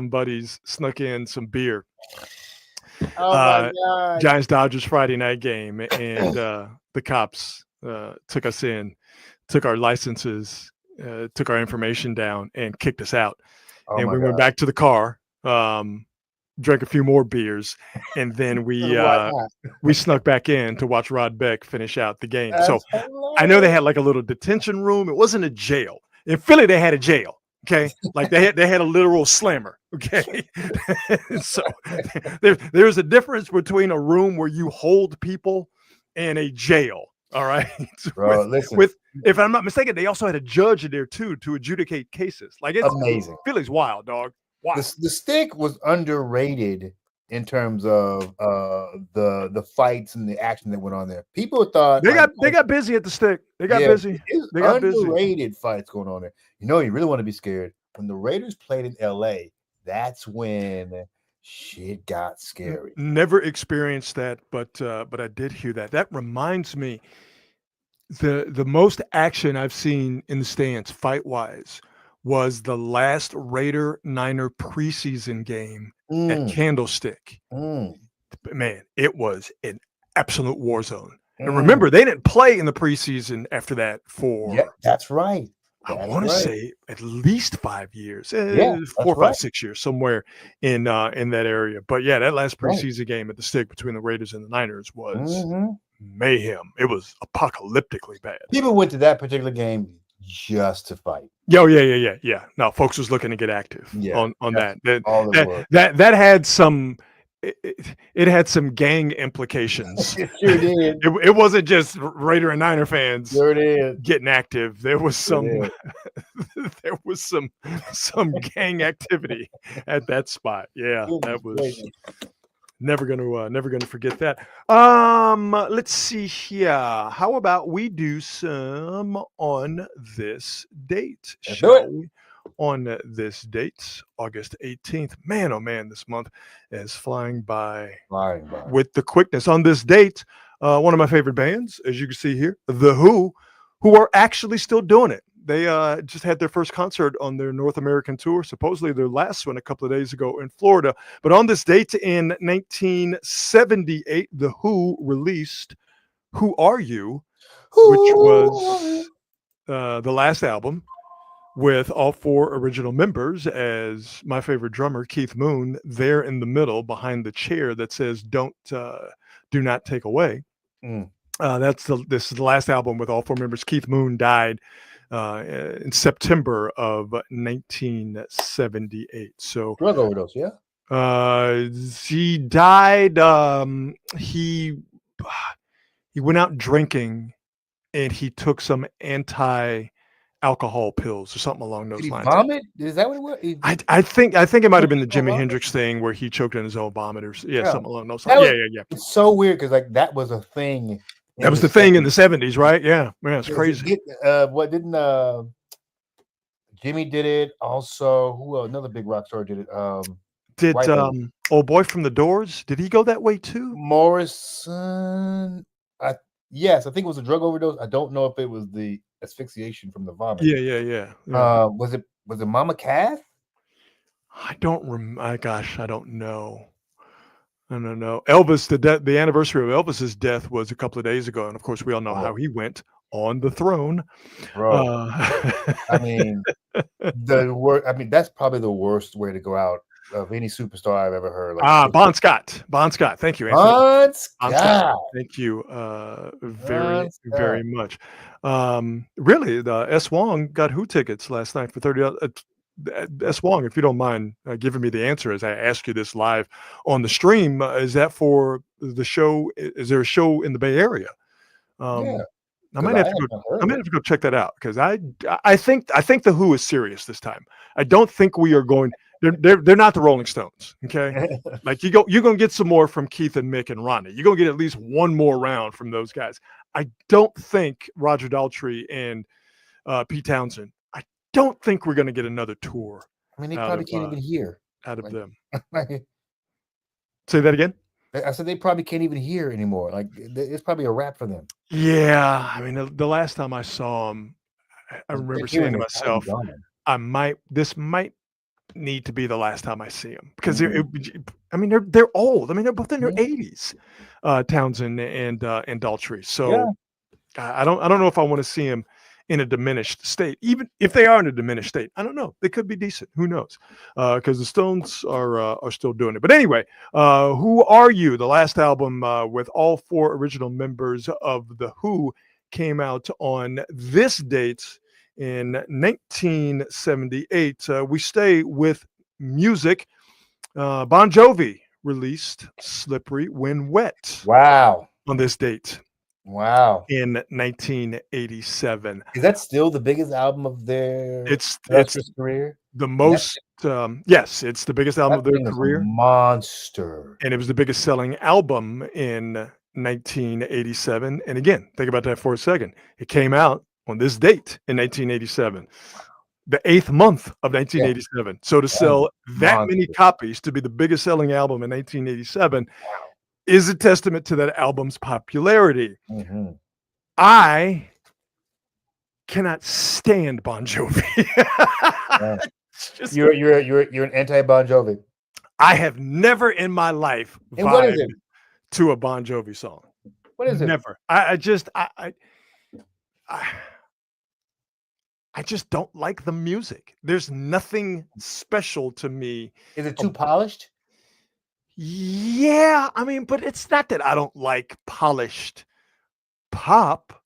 buddies snuck in some beer. Oh my God. Giants Dodgers Friday night game, and the cops took us in, took our licenses, took our information down, and kicked us out. Oh And my we went God. back to the car, drank a few more beers, and then we snuck back in to watch Rod Beck finish out the game. So I know they had like a little detention room. It wasn't a jail. In Philly, they had a jail. Okay, like they had a literal slammer. Okay, so there's a difference between a room where you hold people and a jail. All right, Bro, listen. If I'm not mistaken, they also had a judge in there too to adjudicate cases. Like it's amazing. Philly's wild, dog. Wow. The stick was underrated in terms of the fights and the action that went on there. People thought they got busy at the stick. They got busy. They got underrated fights going on there. You know, you really want to be scared. When the Raiders played in LA, that's when shit got scary. Never experienced that, but I did hear that. That reminds me, the most action I've seen in the stands fight wise was the last Raider Niner preseason game at Candlestick. Man, it was an absolute war zone. And remember, they didn't play in the preseason after that for that's right. I want to say at least 5 years, 4 or 5, 6 years, somewhere in that area. But yeah, that last preseason game at the Stick between the Raiders and the Niners was mayhem. It was apocalyptically bad. People went to that particular game just to fight. Yeah. No, folks was looking to get active on that. That had some. It had some gang implications. It sure did. It wasn't just Raider and Niner fans getting active. There was some there was some gang activity at that spot. Yeah, that was never gonna forget that. Let's see here. How about we do some on this date? Shall we? On this date, August 18th. Man, oh man, this month is flying by with the quickness. On this date, one of my favorite bands, as you can see here, The Who are actually still doing it. They just had their first concert on their North American tour, supposedly their last one a couple of days ago in Florida. But on this date in 1978, The Who released Who Are You, which was the last album, with all 4 original members, as my favorite drummer, Keith Moon, there in the middle behind the chair that says, do not take away. This is the last album with all 4 members. Keith Moon died in September of 1978. So drug overdose, he died. He went out drinking and he took some alcohol pills or something along those lines. Vomit? Is that what it was? I think it might have been the Jimi Hendrix thing where he choked on his own vomit or something along those lines. Yeah. It's so weird because like that was a thing. That was the thing in the 70s, right? Yeah, it's crazy. What didn't Jimmy did it? Also, who another big rock star did it? Did old boy from the Doors? Did he go that way too? Morrison. Yes, I think it was a drug overdose. I don't know if it was the asphyxiation from the vomit. Yeah. Was it Mama Cass? I don't remember. Gosh, I don't know. I don't know. Elvis, the anniversary of Elvis's death was a couple of days ago, and of course, we all know how he went on the throne. Bro, I mean, that's probably the worst way to go out of any superstar I've ever heard. Bon Scott. Thank you, Anthony. Bon Scott. Thank you very much. Really, the S. Wong got Who tickets last night for $30. that's Wong, if you don't mind giving me the answer as I ask you this live on the stream, is that for the show? Is there a show in the Bay Area? Yeah, I 'cause might I have to haven't go. heard I might it. have to go check that out because I think the Who is serious this time. I don't think we are going. They're not the Rolling Stones. Okay, like you're gonna get some more from Keith and Mick and Ronnie. You're gonna get at least one more round from those guys. I don't think Roger Daltrey and Pete Townsend. I don't think we're gonna get another tour I mean, they out probably of can't even hear. out of Like, them. like, Say that again. I said they probably can't even hear anymore. Like it's probably a wrap for them. Yeah, I mean the last time I saw them, I Their remember saying hearing to is probably myself, gone. this might need to be the last time I see them because Mhm. I mean they're old. I mean they're both in their Mhm. 80s, Townsend and Daltrey. So Yeah. I don't know if I want to see them in a diminished state. Even if they are in a diminished state, I don't know. They could be decent. Who knows? Because the Stones are still doing it. But anyway, Who Are You? The last album with all 4 original members of the Who came out on this date in 1978. We stay with music. Bon Jovi released "Slippery When Wet" Wow. on this date Wow. in 1987. Is that still the biggest album of their It's illustrious career? the And that most yes, it's the biggest album that of their thing is a career, monster. and it was the biggest selling album in 1987. And again, think about that for a second. It came out on this date in 1987, the 8th month of Yeah, 1987. So to that is sell a that many monster. copies to be the biggest selling album in 1987 is a testament to that album's popularity. Mhm. I cannot stand Bon Jovi. Yeah. It's just You're an anti-Bon Jovi. I have never in my life And what is vibed it? to a Bon Jovi song. What is it? Never. I I just don't like the music. There's nothing special to me. Is it too polished? Yeah, I mean, but it's not that I don't like polished pop.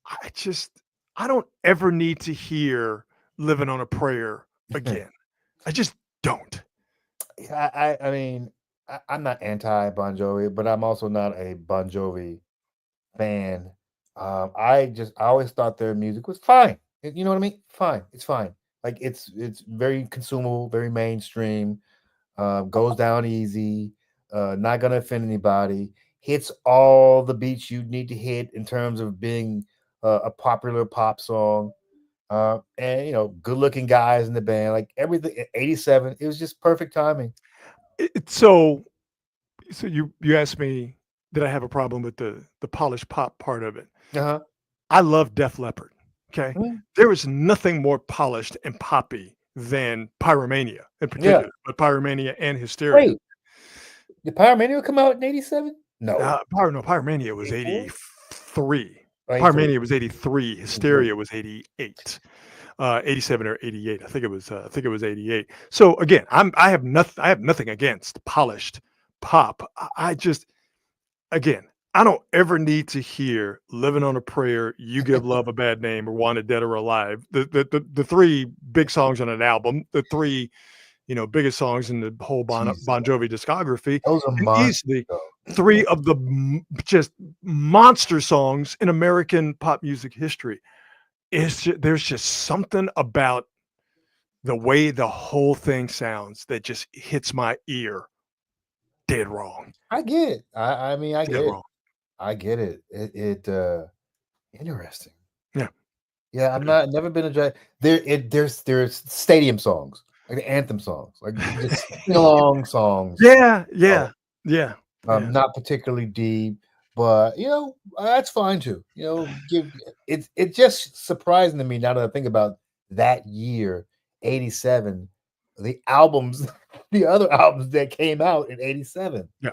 I don't ever need to hear "Living on a Prayer" again. I just don't. I mean, I'm not anti Bon Jovi, but I'm also not a Bon Jovi fan. I always thought their music was fine. You know what I mean? Fine. It's fine. Like it's very consumable, very mainstream, goes down easy, not gonna offend anybody, hits all the beats you need to hit in terms of being a popular pop song. And good looking guys in the band, like everything. 87, it was just perfect timing. So you asked me, did I have a problem with the polished pop part of it? Uh-huh. I love Def Leppard. Okay, Mm. there is nothing more polished and poppy than Pyromania in Yeah. particular, but Pyromania and Hysteria. Wait, did Pyromania come out in 87? No. Pyromania was 84? 83. Oh, 83. Pyromania was 83. Hysteria was 88. 87 or 88. I think it was 88. So again, I have nothing against polished pop. I just again, I don't ever need to hear "Living on a Prayer," "You Give Love a Bad Name," or "Wanted Dead or Alive." The 3 big songs on an album, the 3 biggest songs in the whole Bon Jesus, Jovi discography, those are and monsters, easily though. 3 of the just monster songs in American pop music history. There's just something about the way the whole thing sounds that just hits my ear dead wrong. I get it. I mean, I Dead get it. wrong. I get it. Interesting. Yeah. Yeah, I'm not never been a there's stadium songs, like the anthem songs, like just sing along songs. Yeah. Yeah. Not particularly deep, but that's fine too. Give it's just surprising to me now that I think about that year, 87, the albums, the other albums that came out in 87. Yeah.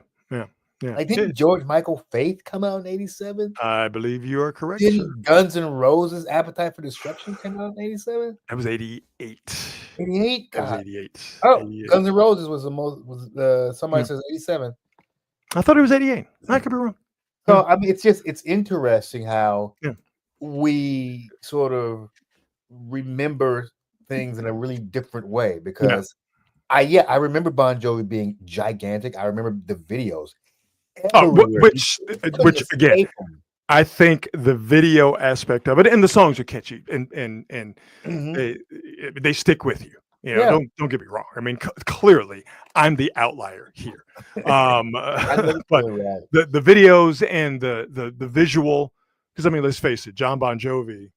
Like, didn't George Michael Faith come out in 87? I believe you are correct, sir. Didn't Guns N' Roses Appetite for Destruction come out in 87? That was 88. 88? That was God. 88. Oh, 88. Guns N' Roses was the most somebody Yeah. says 87. I thought it was 88. I could be wrong. So I mean, it's interesting how Yeah. we sort of remember things in a really different way because I remember Bon Jovi being gigantic. I remember the videos everywhere. Which You couldn't again, escape 'em. I think the video aspect of it and the songs are catchy and Mhm. they stick with you. You know, Yeah, don't get me wrong. I mean, clearly, I'm the outlier here. I know you're But right. the videos and the visual, because I mean, let's face it, John Bon Jovi.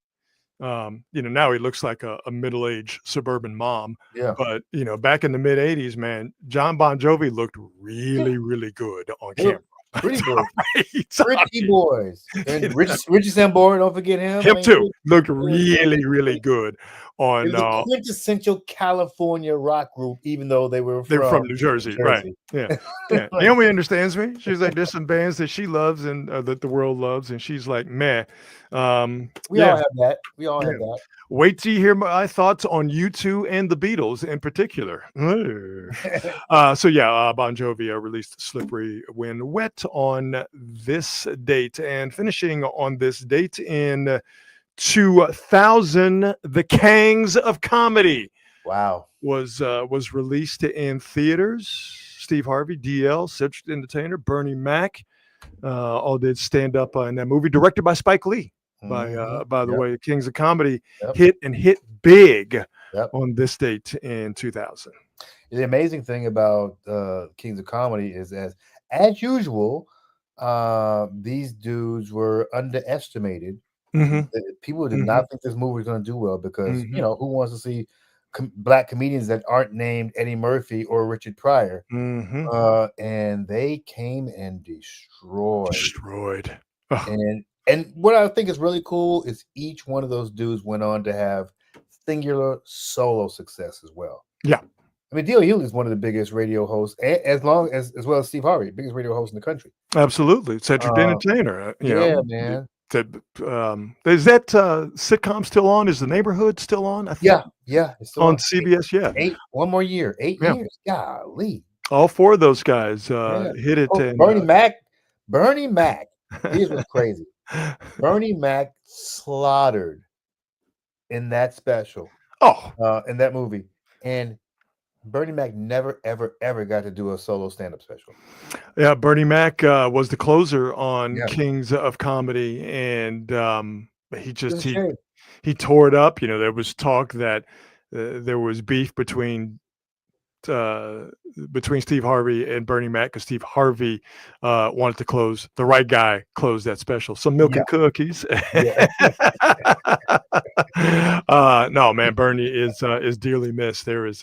You know, now he looks like a middle-aged suburban mom. Yeah, But you know, back in the mid '80s, man, John Bon Jovi looked yeah. really, really good on They were camera. pretty boys, Right? pretty boys, You and know, Richie Sambora. Don't forget him. I him mean, too looked it was it was really, really great. good It on. was a quintessential California rock group, even though they were They were from from New New Jersey, right? Jersey. Yeah, yeah. Like, Naomi understands me. She's like, there's some bands that she loves and that the world loves, and she's like, man, we all yeah, have that. We all yeah. have that. Wait till you hear my thoughts on U2 and the Beatles in particular. So yeah, Bon Jovi released "Slippery When Wet" on this date, and finishing on this date in 2000, "The Kangs of Comedy" Wow. was released in theaters. Steve Harvey, DL, Cedric the Entertainer, Bernie Mac, all did stand up in that movie, directed by Spike Lee. Mhm. By the Yep, way, Kings of Comedy yep, hit big yep. on this date in 2000. The amazing thing about Kings of Comedy is, as usual, these dudes were underestimated. Hmm. People did Hmm. not think this movie was going to do well because Hmm. who wants to see black comedians that aren't named Eddie Murphy or Richard Pryor? Hmm. And they came and destroyed. Destroyed. Oh, And what I think is really cool is each one of those dudes went on to have singular solo success as well. yeah, I mean, D.L. Hughley is one of the biggest radio hosts, as well as Steve Harvey, biggest radio host in the country. absolutely. Cedric the Uh, Entertainer. yeah, man. Is that sitcom still on? Is The Neighborhood still on? I think Yeah, it's still on on. CBS. Yeah, One more year, 8 yeah. years. Golly. All four of those guys Yeah. hit it, Oh, and Bernie Mac. Here's what's crazy. Bernie Mac slaughtered in that special, oh, in that movie. And Bernie Mac never, ever, ever got to do a solo stand-up special. yeah. Bernie Mac was the closer on Yeah. Kings of Comedy, and he It's just a shame. he tore it up. You know, there was talk that there was beef between Steve Harvey and Bernie Mac because Steve Harvey wanted to close the right guy closed that special. Some milk Yeah. and cookies. Yeah. No, man, Bernie is dearly missed. There is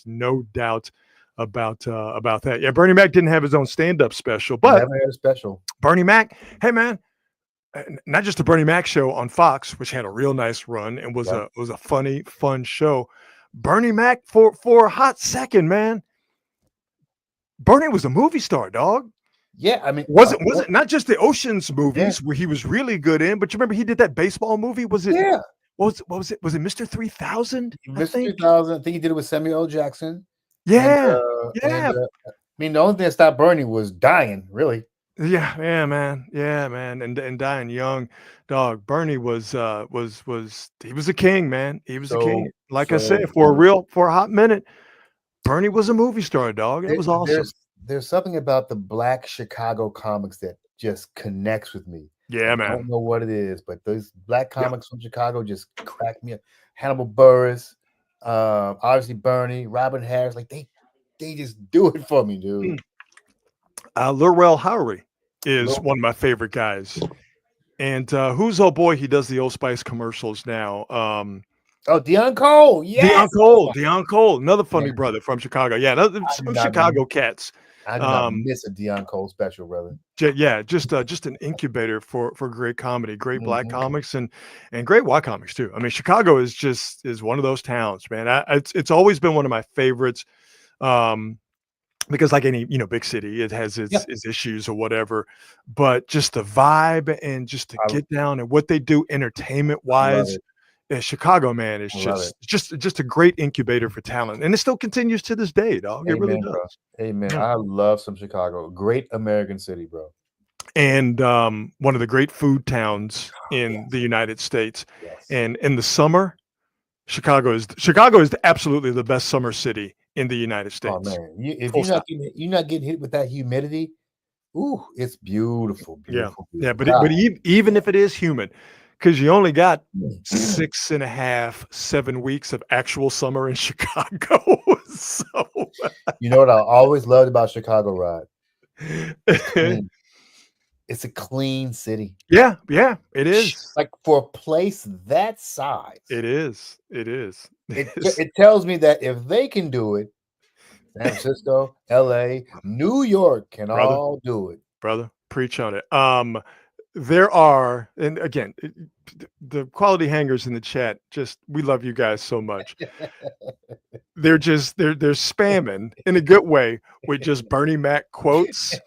no doubt about that. Yeah, Bernie Mac didn't have his own stand-up special, but Never had a special. Bernie Mac, hey man, not just the Bernie Mac show on Fox, which had a real nice run and was Right. a funny, fun show. Bernie Mac for a hot second, man. Bernie was a movie star, dog. Yeah, I mean, Was it not just the Ocean's movies Yeah. where he was really good in, but you remember he did that baseball movie? Was it yeah. what was it? Was it Mr. 3000? I Mr. think. 2000. I think he did it with Samuel L. Jackson. Yeah. And Yeah. I mean, the only thing that stopped Bernie was dying, really. Yeah, man. Yeah, man. And dying young, dog. Bernie was he was a king, man. He was a king. Like I said, for a hot minute, Bernie was a movie star, dog. It was awesome. There's something about the Black Chicago comics that just connects with me. Yeah, I man. don't know what it is, but those black comics from Chicago just crack me up. Hannibal Buress, obviously Bernie, Robin Harris, like they just do it for me, dude. Lil Howery is Lil- one of my favorite guys. And who's old boy? He does the Old Spice commercials now. Oh, Deion Cole, yes. Deion Cole, another funny Man. brother from Chicago. Yeah, some not Chicago cats. I do not miss a Deion Cole special, brother. Yeah, just an incubator for great comedy, great black Mhm. comics, and great white comics too. I mean, Chicago is one of those towns, man. It's always been one of my favorites. Because like any big city, it has its issues or whatever, but just the vibe and just to get down and what they do entertainment wise, Chicago, man, is just a great incubator for talent, and it still continues to this day, dog. It really does. Bro. Amen. Yeah. I love some Chicago. Great American city, bro. And one of the great food towns in the United States. Yes. And in the summer, Chicago is absolutely the best summer city in the United States. Oh man, if you're not getting hit with that humidity, ooh, it's beautiful, beautiful. Yeah. But even if it is humid, because you only got 6.5, 7 weeks of actual summer in Chicago. So you know what I always loved about Chicago, Rod? It's a clean city. Yeah, it is. Like for a place that size, it is. It tells me that if they can do it, San Francisco, LA, New York can all do it. Brother, preach on it. There are, and again, the quality hangers in the chat, just we love you guys so much. They're spamming in a good way with just Bernie Mac quotes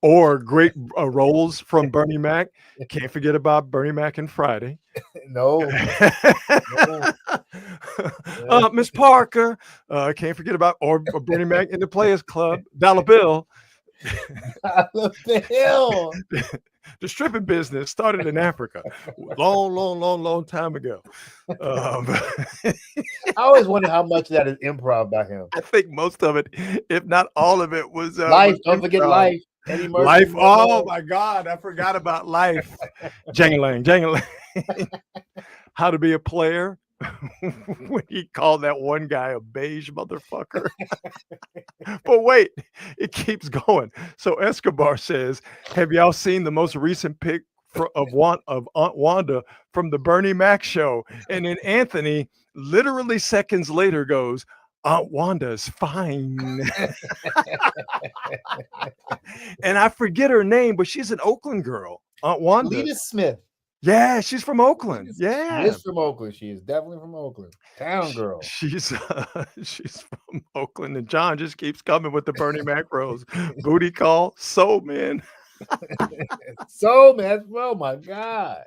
or great rolls from Bernie Mac. Can't forget about Bernie Mac and Friday. No. Miss Parker, can't forget about or Bernie Mac in the Players Club. Dollar Bill. The stripping business started in Africa long time ago. I always wonder how much that is improv by him. I think most of it, if not all of it, was Life. Don't forget Life. Life. Oh my God, I forgot about Life. Jangling. How to be a player. When he called that one guy a beige motherfucker. But wait, it keeps going. So Escobar says, have y'all seen the most recent pic of Aunt Wanda from the Bernie Mac show? And then Anthony literally seconds later goes, Aunt Wanda's fine. And I forget her name, but she's an Oakland girl. Aunt Wanda. Lita Smith. Yeah, she's from Oakland. She is from Oakland. She is definitely from Oakland. Town girl. She's from Oakland, and John just keeps coming with the Bernie Mac rose. Booty call, Soul Man. Soul Man. Oh my God.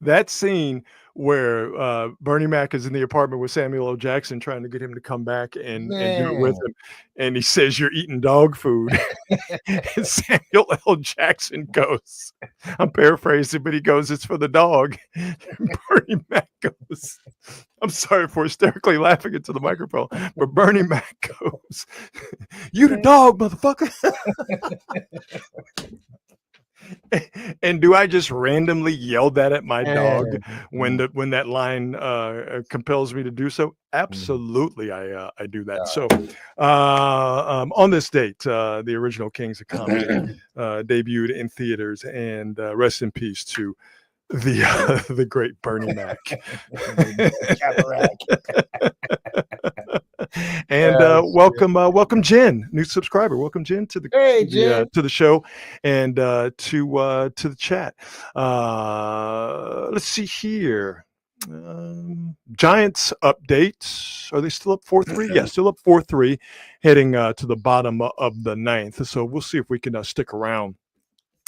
That scene where Bernie Mac is in the apartment with Samuel L. Jackson trying to get him to come back and do it with him. And he says, you're eating dog food. And Samuel L. Jackson goes, I'm paraphrasing, but he goes, it's for the dog. And Bernie Mac goes, I'm sorry for hysterically laughing into the microphone, but Bernie Mac goes, you the dog, motherfucker. And do I just randomly yell that at my dog when that line compels me to do so? Absolutely, I do that. So on this date, the original Kings of Comedy debuted in theaters, and rest in peace to the great Bernie Mac. And welcome Jen, new subscriber. Welcome Jen to the show and to the chat. Let's see here. Giants update. Are they still up 4-3? Yeah, still up 4-3, heading to the bottom of the ninth. So we'll see if we can stick around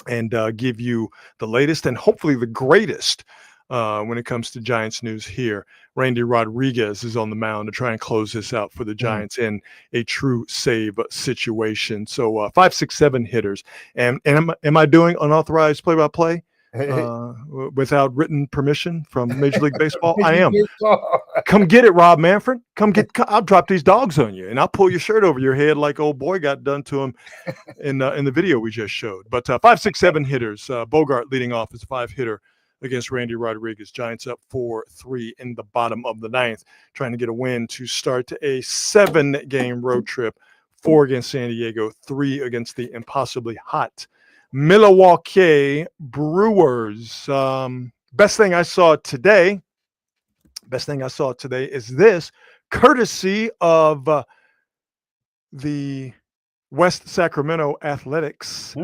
and give you the latest and hopefully the greatest when it comes to Giants news here. Randy Rodriguez is on the mound to try and close this out for the Giants in a true save situation. So 5-6-7 hitters. And am I doing unauthorized play-by-play without written permission from Major League Baseball? I am. Come get it, Rob Manfred. I'll drop these dogs on you, and I'll pull your shirt over your head like old boy got done to him in the video we just showed. But 5-6-7 hitters. Bogart leading off as a 5-hitter against Randy Rodriguez. Giants up 4-3 in the bottom of the ninth, trying to get a win to start a 7-game road trip. 4 against San Diego, 3 against the impossibly hot Milwaukee Brewers. Best thing I saw today is this, courtesy of the West Sacramento Athletics,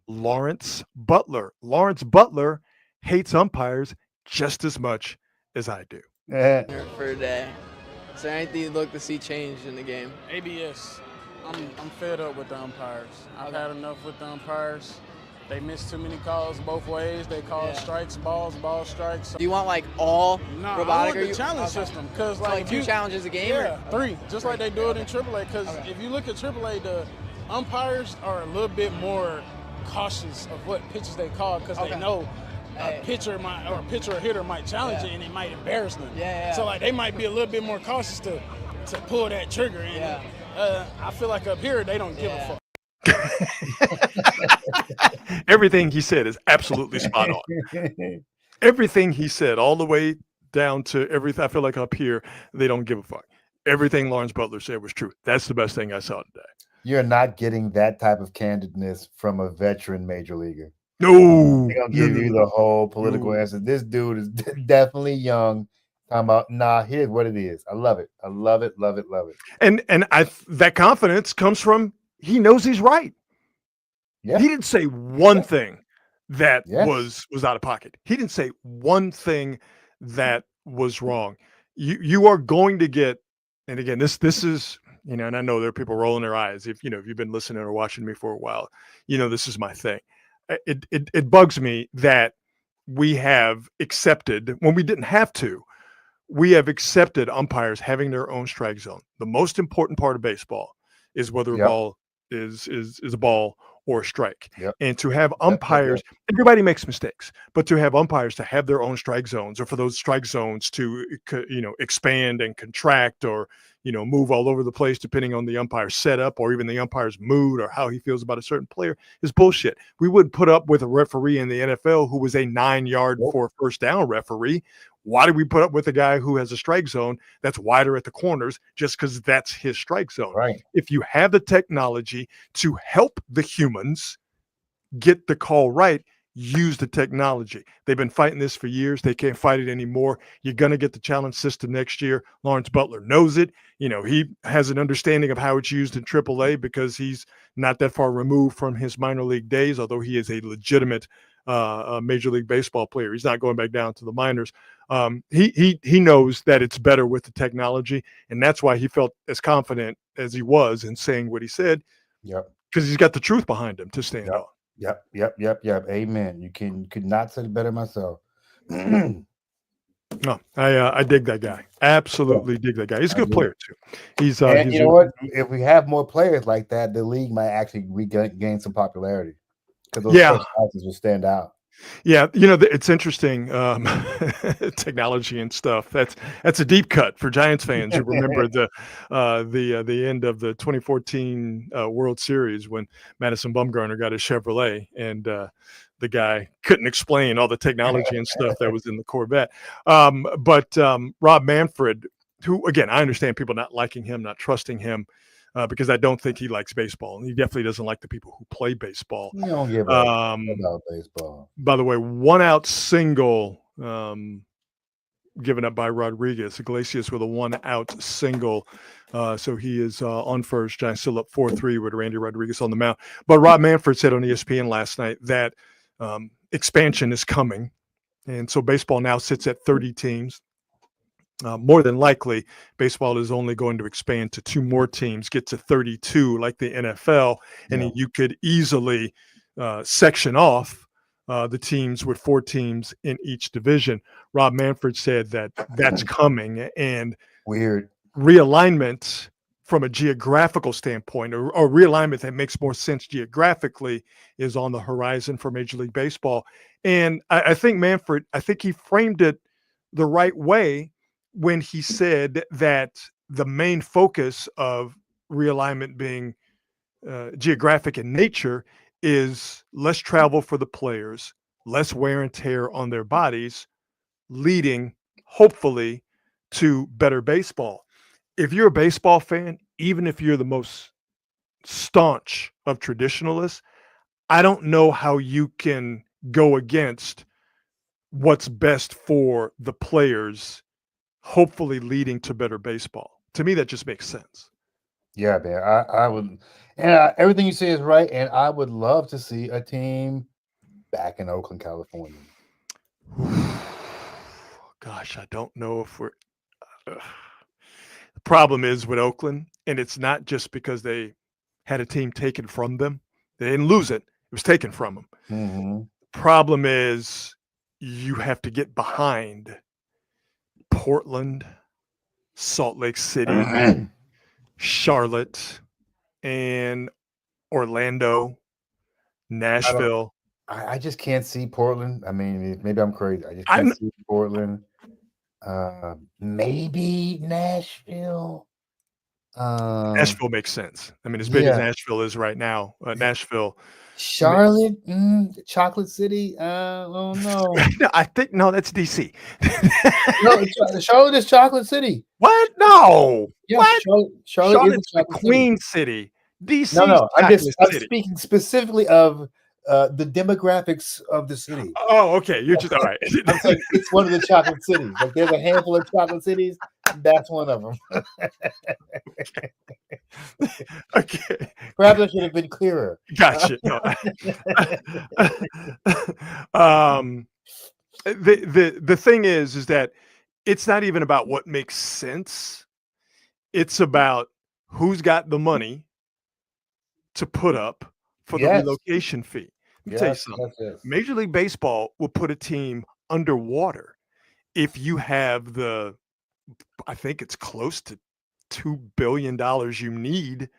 Lawrence Butler. Lawrence Butler hates umpires just as much as I do. For a day. Is there anything you'd look to see changed in the game? ABS. I'm fed up with the umpires. I've had enough with the umpires. They miss too many calls both ways. They call strikes, balls, strikes. Do you want like all robotic? I want the challenge system, because like 2 challenges a game? Yeah, 3, just like they do it in AAA. Because if you look at AAA, the umpires are a little bit more cautious of what pitches they call, because they know a pitcher or hitter might challenge it and it might embarrass them. Yeah. So like they might be a little bit more cautious to pull that trigger. And I feel like up here they don't give a fuck. Everything he said is absolutely spot on. Everything he said, all the way down to everything. I feel like up here they don't give a fuck. Everything Lawrence Butler said was true. That's the best thing I saw today. You're not getting that type of candidness from a veteran major leaguer. No, They're gonna give you the whole political answer. This dude is definitely young. Talking about, nah, here's what it is. I love it. I love it, love it, love it. And that confidence comes from he knows he's right. Yeah. He didn't say one thing that was out of pocket. He didn't say one thing that was wrong. You are going to get, and again, this is, and I know there are people rolling their eyes. If you've been listening or watching me for a while, this is my thing. It bugs me that we have accepted, when we didn't have to, we have accepted umpires having their own strike zone. The most important part of baseball is whether a ball is a ball or a strike. And to have umpires, everybody makes mistakes, but to have umpires to have their own strike zones, or for those strike zones to expand and contract, or move all over the place depending on the umpire's setup or even the umpire's mood or how he feels about a certain player, is bullshit. We wouldn't put up with a referee in the NFL who was a 9-yard for first down referee. Why do we put up with a guy who has a strike zone that's wider at the corners just because that's his strike zone? Right. If you have the technology to help the humans get the call right, use the technology. They've been fighting this for years. They can't fight it anymore. You're going to get the challenge system next year. Lawrence Butler knows it. He has an understanding of how it's used in AAA because he's not that far removed from his minor league days, although he is a legitimate Major League Baseball player. He's not going back down to the minors. He knows that it's better with the technology, and that's why he felt as confident as he was in saying what he said. Yep. Because he's got the truth behind him to stand on. Yep. Amen. You could not say it better myself. No, I dig that guy. Absolutely dig that guy. He's a good player too. He's you know what? If we have more players like that, the league might actually gain some popularity because those classes will stand out. Yeah, it's interesting. Technology and stuff. That's a deep cut for Giants fans who remember the end of the 2014 World Series when Madison Bumgarner got his Chevrolet and the guy couldn't explain all the technology and stuff that was in the Corvette. But Rob Manfred, who again, I understand people not liking him, not trusting him. Because I don't think he likes baseball. He definitely doesn't like the people who play baseball. You don't give about baseball. By the way, 1-out single given up by Rodriguez. Iglesias with a 1-out single. So he is on first. Giants still up 4-3 with Randy Rodriguez on the mound. But Rob Manfred said on ESPN last night that expansion is coming. And so baseball now sits at 30 teams. More than likely, baseball is only going to expand to 2 more teams, get to 32 like the NFL, and you could easily section off the teams with 4 teams in each division. Rob Manfred said that that's coming, and weird realignment from a geographical standpoint, or realignment that makes more sense geographically, is on the horizon for Major League Baseball. And I think Manfred, he framed it the right way when he said that the main focus of realignment being geographic in nature is less travel for the players, less wear and tear on their bodies, leading hopefully to better baseball. If you're a baseball fan, even if you're the most staunch of traditionalists, I don't know how you can go against what's best for the players, hopefully leading to better baseball. To me, that just makes sense. Yeah, man. I would, and everything you say is right. And I would love to see a team back in Oakland, California. Gosh, I don't know if we're. The problem is with Oakland, and it's not just because they had a team taken from them. They didn't lose it. It was taken from them. Mm-hmm. The problem is you have to get behind Portland, Salt Lake City, Charlotte, and Orlando, Nashville. I just can't see Portland. I mean, maybe I'm crazy. I just can't see Portland. Maybe Nashville. Nashville makes sense. I mean, as big as Nashville is right now, Nashville. Charlotte, Chocolate City. Oh no. No, I think that's DC. No, Charlotte is Chocolate City. What? No. Yeah, what? Charlotte is the Queen City. DC. No. I'm speaking specifically of the demographics of the city. Oh, okay. You're just all right. I'm saying it's one of the chocolate cities. Like there's a handful of chocolate cities. That's one of them. Okay. Perhaps I should have been clearer. Gotcha. No. The thing is that it's not even about what makes sense. It's about who's got the money to put up for the relocation fee. Let me tell you something. Major League Baseball will put a team underwater if you have I think it's close to $2 billion you need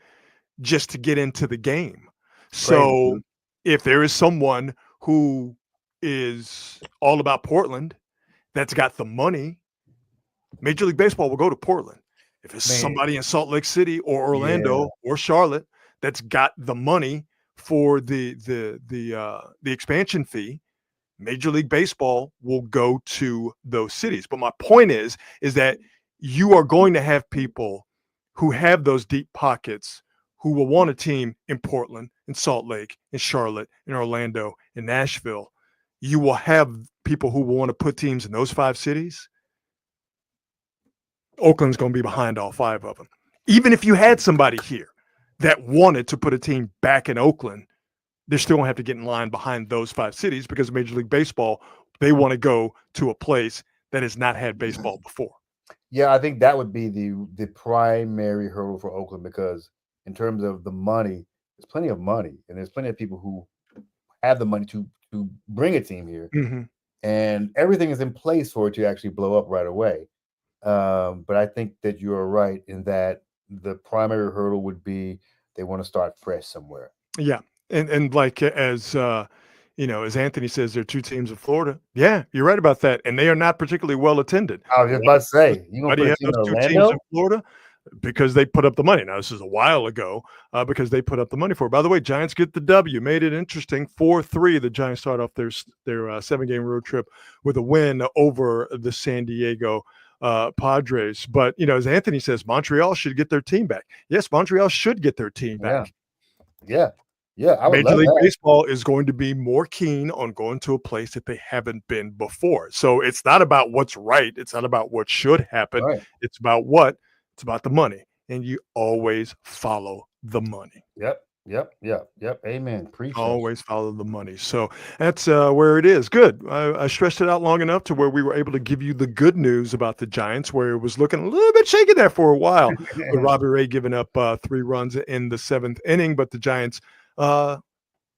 just to get into the game. So if there is someone who is all about Portland that's got the money, Major League Baseball will go to Portland. If it's somebody in Salt Lake City or Orlando or Charlotte that's got the money for the expansion fee, Major League Baseball will go to those cities. But my point is that you are going to have people who have those deep pockets who will want a team in Portland, in Salt Lake, in Charlotte, in Orlando, in Nashville. You will have people who will want to put teams in those 5 cities. Oakland's going to be behind all 5 of them. Even if you had somebody here that wanted to put a team back in Oakland, they're still going to have to get in line behind those 5 cities because Major League Baseball, they want to go to a place that has not had baseball before. Yeah, I think that would be the primary hurdle for Oakland because in terms of the money, there's plenty of money and there's plenty of people who have the money to bring a team here. Mm-hmm. And everything is in place for it to actually blow up right away. But I think that you're right in that the primary hurdle would be they want to start fresh somewhere. Yeah. And like as Anthony says, there are 2 teams in Florida. Yeah, you're right about that. And they are not particularly well attended. I was just about to say, you gonna put those 2 teams in Florida because they put up the money. Now, this is a while ago because they put up the money for it. By the way, Giants get the W. Made it interesting. 4-3. The Giants start off their 7-game road trip with a win over the San Diego Padres. But, as Anthony says, Montreal should get their team back. Yes, Montreal should get their team back. Yeah. I would Major League that. Baseball is going to be more keen on going to a place that they haven't been before. So it's not about what's right. It's not about what should happen. Right. It's about what? It's about the money. And you always follow the money. Yep. Amen. Always follow the money. So that's where it is. Good. I stressed it out long enough to where we were able to give you the good news about the Giants, where it was looking a little bit shaky there for a while with Robbie Ray giving up 3 runs in the 7th inning. But the Giants,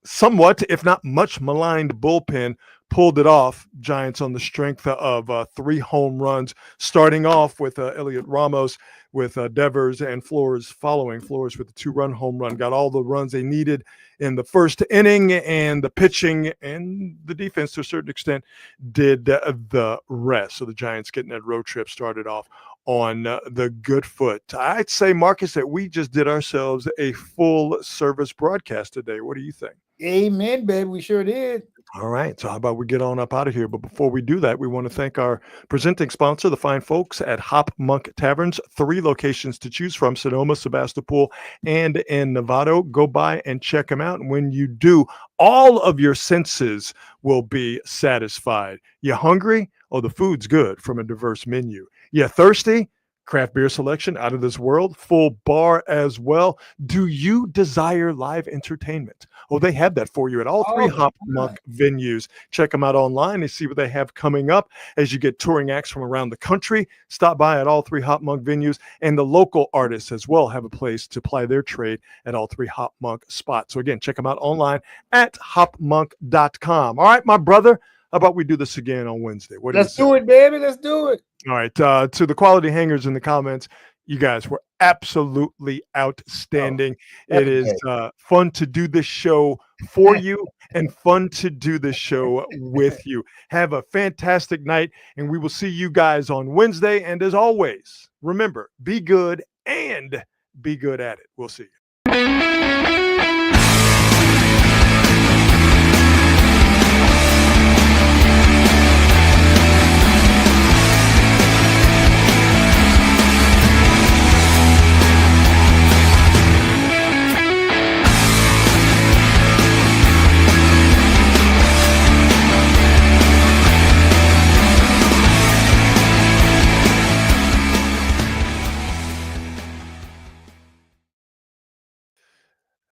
somewhat, if not much maligned bullpen, pulled it off. Giants on the strength of 3 home runs, starting off with HELIOT Ramos, with Devers and Flores following. Flores with a 2-run home run, got all the runs they needed in the 1st inning, and the pitching and the defense to a certain extent did the rest. So the Giants getting that road trip started off on the good foot. I'd say, Marcus, that we just did ourselves a full service broadcast today. What do you think? Amen, baby. We sure did. All right. So how about we get on up out of here? But before we do that, we want to thank our presenting sponsor, the fine folks at Hop Monk Taverns. 3 locations to choose from: Sonoma, Sebastopol, and in Novato. Go by and check them out. And when you do, all of your senses will be satisfied. You hungry? Oh, the food's good from a diverse menu. You thirsty? Craft beer selection out of this world, full bar as well. Do you desire live entertainment? Oh, they have that for you at all 3 Hop Monk venues. Check them out online and see what they have coming up as you get touring acts from around the country. Stop by at all 3 Hop Monk venues, and the local artists as well have a place to ply their trade at all 3 Hop Monk spots. So again, check them out online at hopmonk.com. All right, my brother, how about we do this again on Wednesday? Let's do it, baby. Let's do it. All right. To the quality hangers in the comments, you guys were absolutely outstanding. It is fun to do this show for you and fun to do the show with you. Have a fantastic night, and we will see you guys on Wednesday. And as always, remember, be good and be good at it. We'll see you.